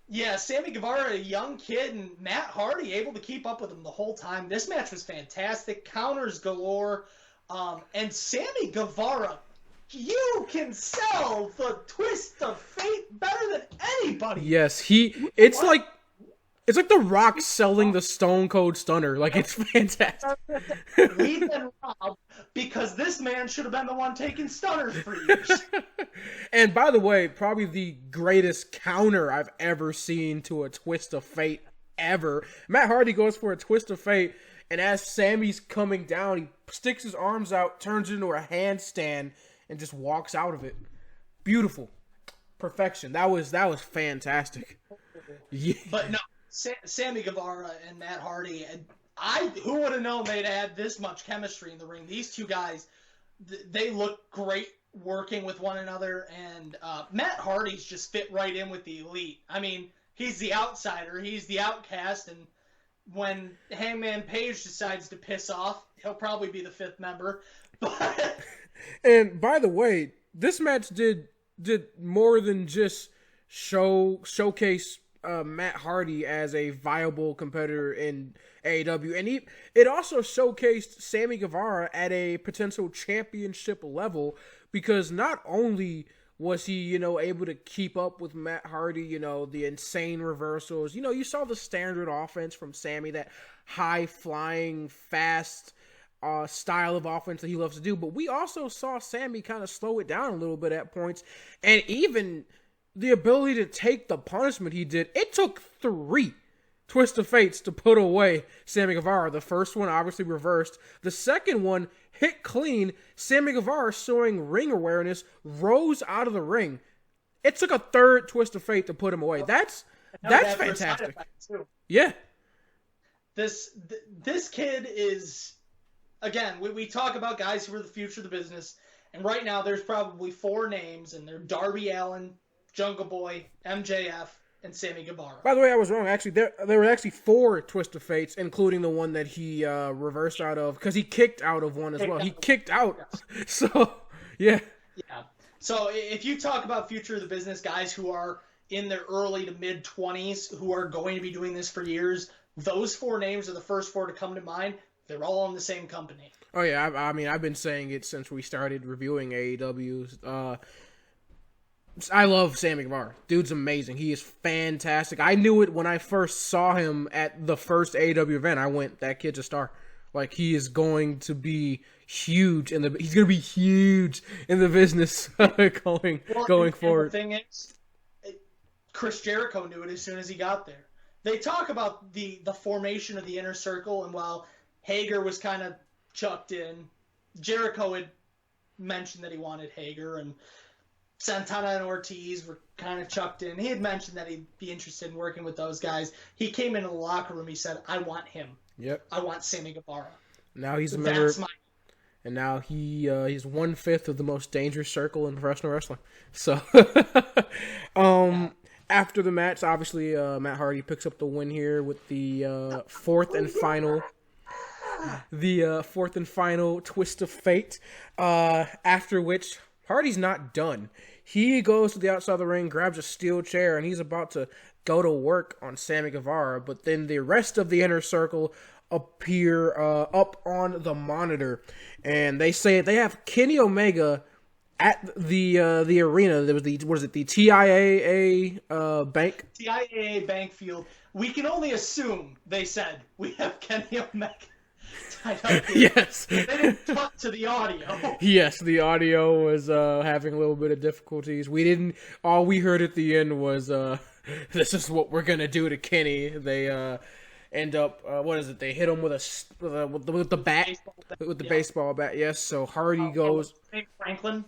Yeah, Sammy Guevara, a young kid, and Matt Hardy able to keep up with him the whole time. This match was fantastic. Counters galore. And Sammy Guevara, you can sell the twist of fate better than anybody. Yes, it's like The Rock selling the Stone Cold Stunner. Like, it's fantastic. We've been robbed because this man should have been the one taking stunners for years. And by the way, probably the greatest counter I've ever seen to a twist of fate ever. Matt Hardy goes for a twist of fate, and as Sammy's coming down, he sticks his arms out, turns it into a handstand, and just walks out of it. Beautiful. Perfection. That was fantastic. Yeah. But no, Sammy Guevara and Matt Hardy, who would have known they'd had this much chemistry in the ring? These two guys, they look great working with one another, and Matt Hardy's just fit right in with the elite. I mean, he's the outsider, he's the outcast, and when Hangman Page decides to piss off, he'll probably be the fifth member. But and by the way, this match did more than just showcase Matt Hardy as a viable competitor in AEW, and it also showcased Sammy Guevara at a potential championship level, because not only was he, able to keep up with Matt Hardy, the insane reversals, you saw the standard offense from Sammy, that high flying, fast style of offense that he loves to do, but we also saw Sammy kind of slow it down a little bit at points, and even the ability to take the punishment he did. It took 3 Twist of Fates to put away Sammy Guevara. The first one obviously reversed. The second one hit clean. Sammy Guevara, showing ring awareness, rose out of the ring. It took a 3rd Twist of Fate to put him away. That's fantastic. Yeah. This kid is, again, we talk about guys who are the future of the business, and right now there's probably 4 names, and they're Darby Allin, Jungle Boy, MJF, and Sammy Guevara. By the way, I was wrong. Actually, there were actually 4 Twist of Fates, including the one that he reversed out of, because he kicked out of one as well. He kicked out. Yes. So, yeah. Yeah. So, if you talk about future of the business, guys who are in their early to mid-20s, who are going to be doing this for years, those 4 names are the first 4 to come to mind. They're all in the same company. Oh, yeah. I mean, I've been saying it since we started reviewing AEW. I love Sammy Guevara. Dude's amazing. He is fantastic. I knew it when I first saw him at the first AEW event. I went, that kid's a star. Like, he is going to be huge he's going to be huge in the business going forward. The thing is, Chris Jericho knew it as soon as he got there. They talk about the formation of the Inner Circle, and while Hager was kind of chucked in, Jericho had mentioned that he wanted Hager, and Santana and Ortiz were kind of chucked in. He had mentioned that he'd be interested in working with those guys. He came into the locker room. He said, I want him. Yep. I want Sammy Guevara. Now he's a member. And now he's 1/5 of the most dangerous circle in professional wrestling. So, after the match, obviously, Matt Hardy picks up the win here with the fourth and final Twist of Fate. After which, Hardy's not done. He goes to the outside of the ring, grabs a steel chair, and he's about to go to work on Sammy Guevara. But then the rest of the Inner Circle appear up on the monitor, and they say they have Kenny Omega at the arena. There was the TIAA bank? TIAA bank field. We can only assume, they said, we have Kenny Omega. Yes. They didn't talk to the audio. Yes, the audio was having a little bit of difficulties. All we heard at the end was, this is what we're going to do to Kenny. They end up, they hit him with the bat, with the baseball bat. Yes, so Hardy goes. Franklin?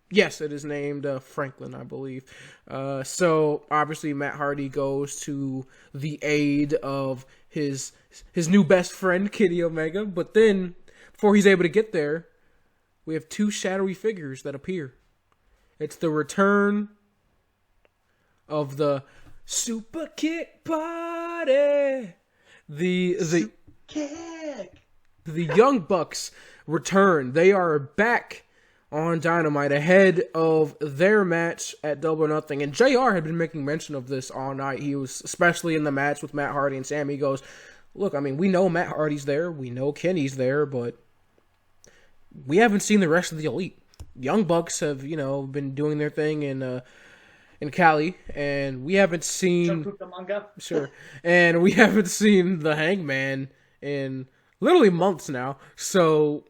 Yes, it is named Franklin, I believe. So obviously Matt Hardy goes to the aid of his new best friend, Kenny Omega. But then, before he's able to get there, we have 2 shadowy figures that appear. It's the return of the Super Kick Party. The Young Bucks return. They are back on Dynamite ahead of their match at Double or Nothing. And JR had been making mention of this all night. He was, especially in the match with Matt Hardy and Sammy, he goes, look, I mean, we know Matt Hardy's there. We know Kenny's there, but we haven't seen the rest of the Elite. Young Bucks have, been doing their thing in Cali, and we haven't seen... Sure. And we haven't seen the Hangman in literally months now. So...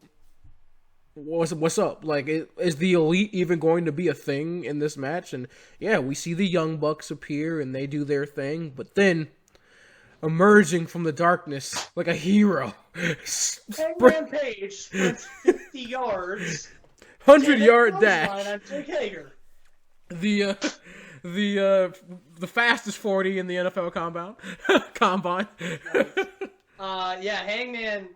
What's up? Like, is the Elite even going to be a thing in this match? And yeah, we see the Young Bucks appear and they do their thing, but then emerging from the darkness like a hero, Hangman Page sprints 50 yards, 100-yard dash. On Jake Hager. The fastest 40 in the NFL combine. Yeah, Hangman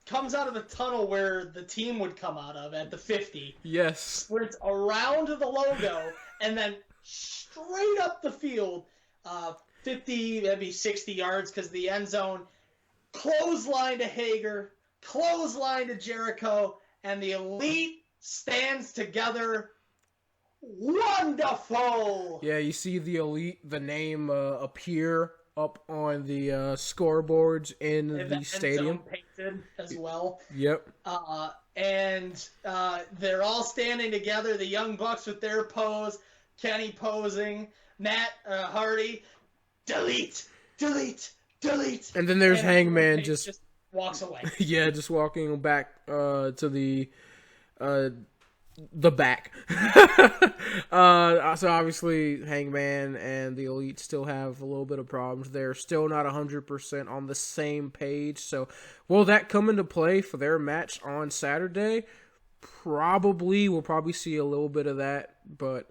comes out of the tunnel where the team would come out of at the 50. Yes. Sprints around the logo and then straight up the field, 50, maybe 60 yards because the end zone, clothesline to Hager, clothesline to Jericho, and the Elite stands together. Wonderful! Yeah, you see the Elite, the name appear up on the scoreboards in the stadium. Painted as well. Yep. And they're all standing together. The Young Bucks with their pose, Kenny posing, Matt Hardy, delete. And then there's Hangman just walks away. Yeah, just walking back to the back. So obviously Hangman and the Elite still have a little bit of problems. They're still not 100% on the same page. So will that come into play for their match on Saturday? Probably. We'll probably see a little bit of that, but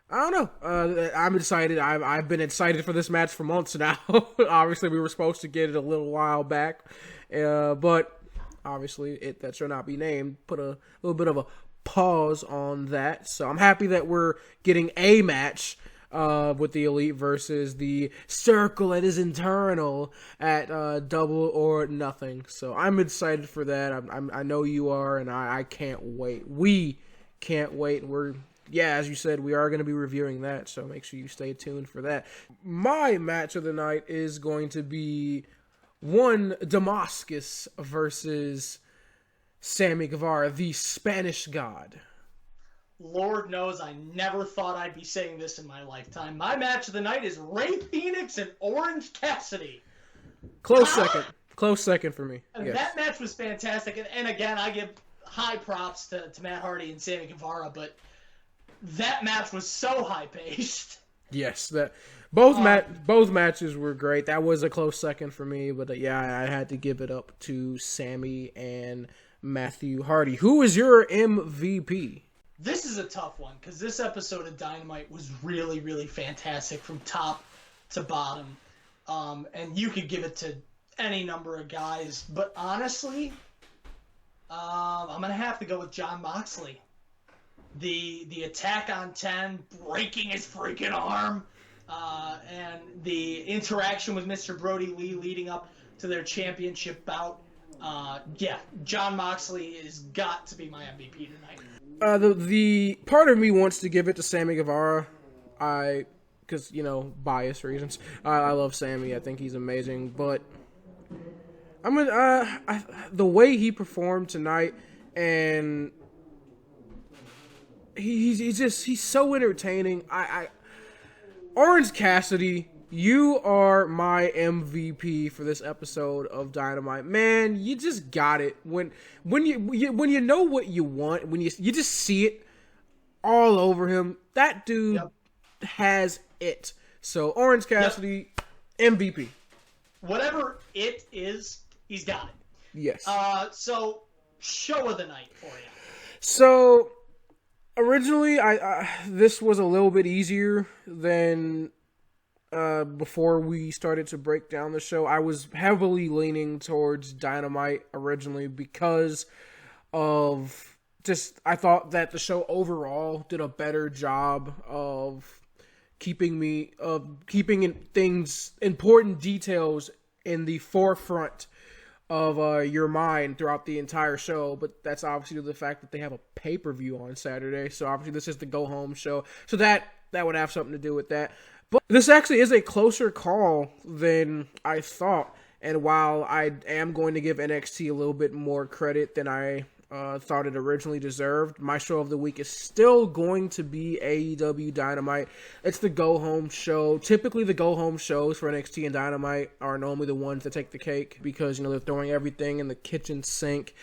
I don't know. I'm excited. I've been excited for this match for months now. Obviously, we were supposed to get it a little while back, but obviously that shall not be named. Put a little bit of a pause on that. So I'm happy that we're getting a match with the Elite versus the Circle that is internal at Double or Nothing. So I'm excited for that. I know you are, and I can't wait. We can't wait. As you said, we are going to be reviewing that, so make sure you stay tuned for that. My match of the night is going to be one Damascus versus Sammy Guevara, the Spanish God. Lord knows I never thought I'd be saying this in my lifetime. My match of the night is Ray Phoenix and Orange Cassidy. Close second for me. Yes. That match was fantastic, and again, I give high props to Matt Hardy and Sammy Guevara, but that match was so high-paced. Yes, both matches were great. That was a close second for me, but I had to give it up to Sammy and Matthew Hardy. Who is your MVP? This is a tough one, because this episode of Dynamite was really, really fantastic from top to bottom. And you could give it to any number of guys, but honestly, I'm going to have to go with Jon Moxley. The attack on 10, breaking his freaking arm, and the interaction with Mr. Brody Lee leading up to their championship bout. Jon Moxley has got to be my MVP tonight. The part of me wants to give it to Sammy Guevara, because bias reasons. I love Sammy. I think he's amazing, but the way he performed tonight, and he's so entertaining. Orange Cassidy, you are my MVP for this episode of Dynamite. Man, you just got it. When you know what you want, when you just see it all over him, that dude has it. So Orange Cassidy, MVP. Whatever it is, he's got it. Yes. So show of the night for you. So originally, this was a little bit easier than before we started to break down the show. I was heavily leaning towards Dynamite originally because of I thought that the show overall did a better job of keeping important details in the forefront of your mind throughout the entire show, but that's obviously due to the fact that they have a pay-per-view on Saturday, so obviously this is the go-home show, so that would have something to do with that. But this actually is a closer call than I thought, and while I am going to give NXT a little bit more credit than I thought it originally deserved, my show of the week is still going to be AEW Dynamite. It's the go-home show. Typically, the go-home shows for NXT and Dynamite are normally the ones that take the cake because, they're throwing everything in the kitchen sink,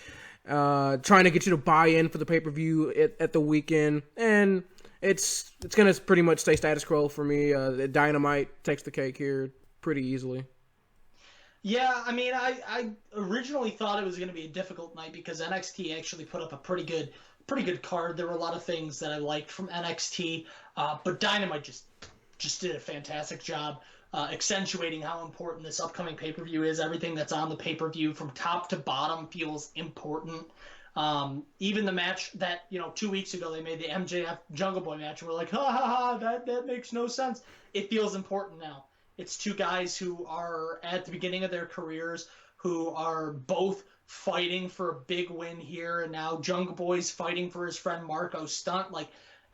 trying to get you to buy in for the pay-per-view at the weekend, and it's going to pretty much stay status quo for me. Dynamite takes the cake here pretty easily. Yeah, I mean, I originally thought it was going to be a difficult night because NXT actually put up a pretty good card. There were a lot of things that I liked from NXT, but Dynamite just did a fantastic job accentuating how important this upcoming pay-per-view is. Everything that's on the pay-per-view from top to bottom feels important. Even the match that, 2 weeks ago they made the MJF Jungle Boy match, and we're like, ha ha ha, that makes no sense. It feels important now. It's two guys who are at the beginning of their careers, who are both fighting for a big win here, and now Jungle Boy's fighting for his friend Marco Stunt. Like,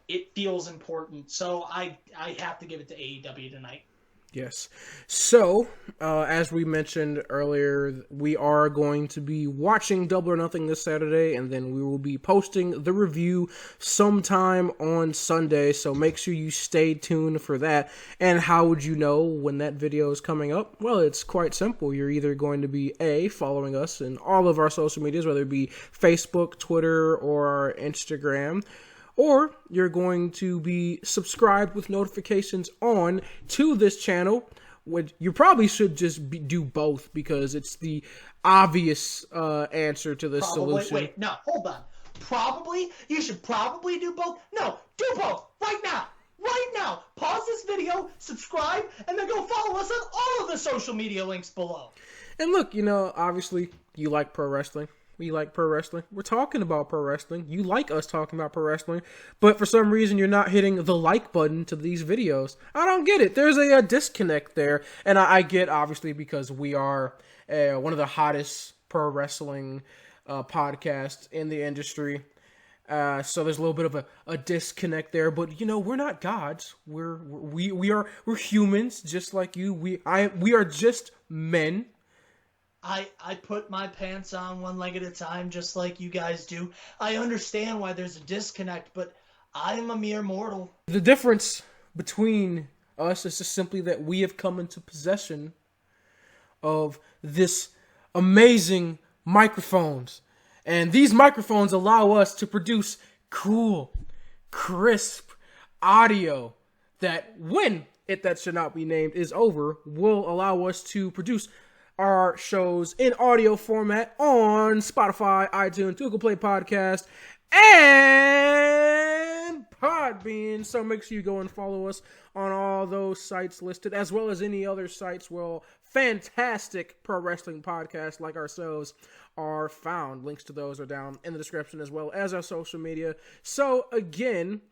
it feels important. So I have to give it to AEW tonight. Yes. So, as we mentioned earlier, we are going to be watching Double or Nothing this Saturday, and then we will be posting the review sometime on Sunday, so make sure you stay tuned for that. And how would you know when that video is coming up? Well, it's quite simple. You're either going to be, following us in all of our social medias, whether it be Facebook, Twitter, or Instagram, or you're going to be subscribed with notifications on to this channel. Which you probably should just do both because it's the obvious answer to this solution. Wait, no, hold on. You should probably do both. No, do both right now. Right now. Pause this video, subscribe, and then go follow us on all of the social media links below. And look, obviously you like pro wrestling. We like pro wrestling. We're talking about pro wrestling. You like us talking about pro wrestling. But for some reason, you're not hitting the like button to these videos. I don't get it. There's a disconnect there. And I get, obviously, because we are one of the hottest pro wrestling podcasts in the industry. So there's a little bit of a disconnect there. But, we're not gods. We're humans, just like you. We are just men. I put my pants on one leg at a time, just like you guys do. I understand why there's a disconnect, but I am a mere mortal. The difference between us is just simply that we have come into possession of this amazing microphones. And these microphones allow us to produce cool, crisp audio that, when That Should Not Be Named is over, will allow us to produce our shows in audio format on Spotify, iTunes, Google Play Podcast, and Podbean. So make sure you go and follow us on all those sites listed, as well as any other sites where fantastic pro wrestling podcasts like ourselves are found. Links to those are down in the description, as well as our social media. So again,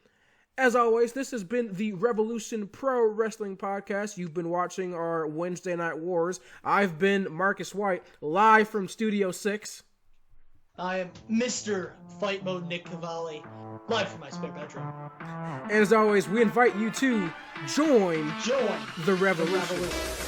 as always, this has been the Wrevolution Pro Wrestling Podcast. You've been watching our Wednesday Night Wars. I've been Marcus White, live from Studio 6. I am Mr. Fight Mode Nick Cavalli, live from my spare bedroom. And as always, we invite you to join the Revolution.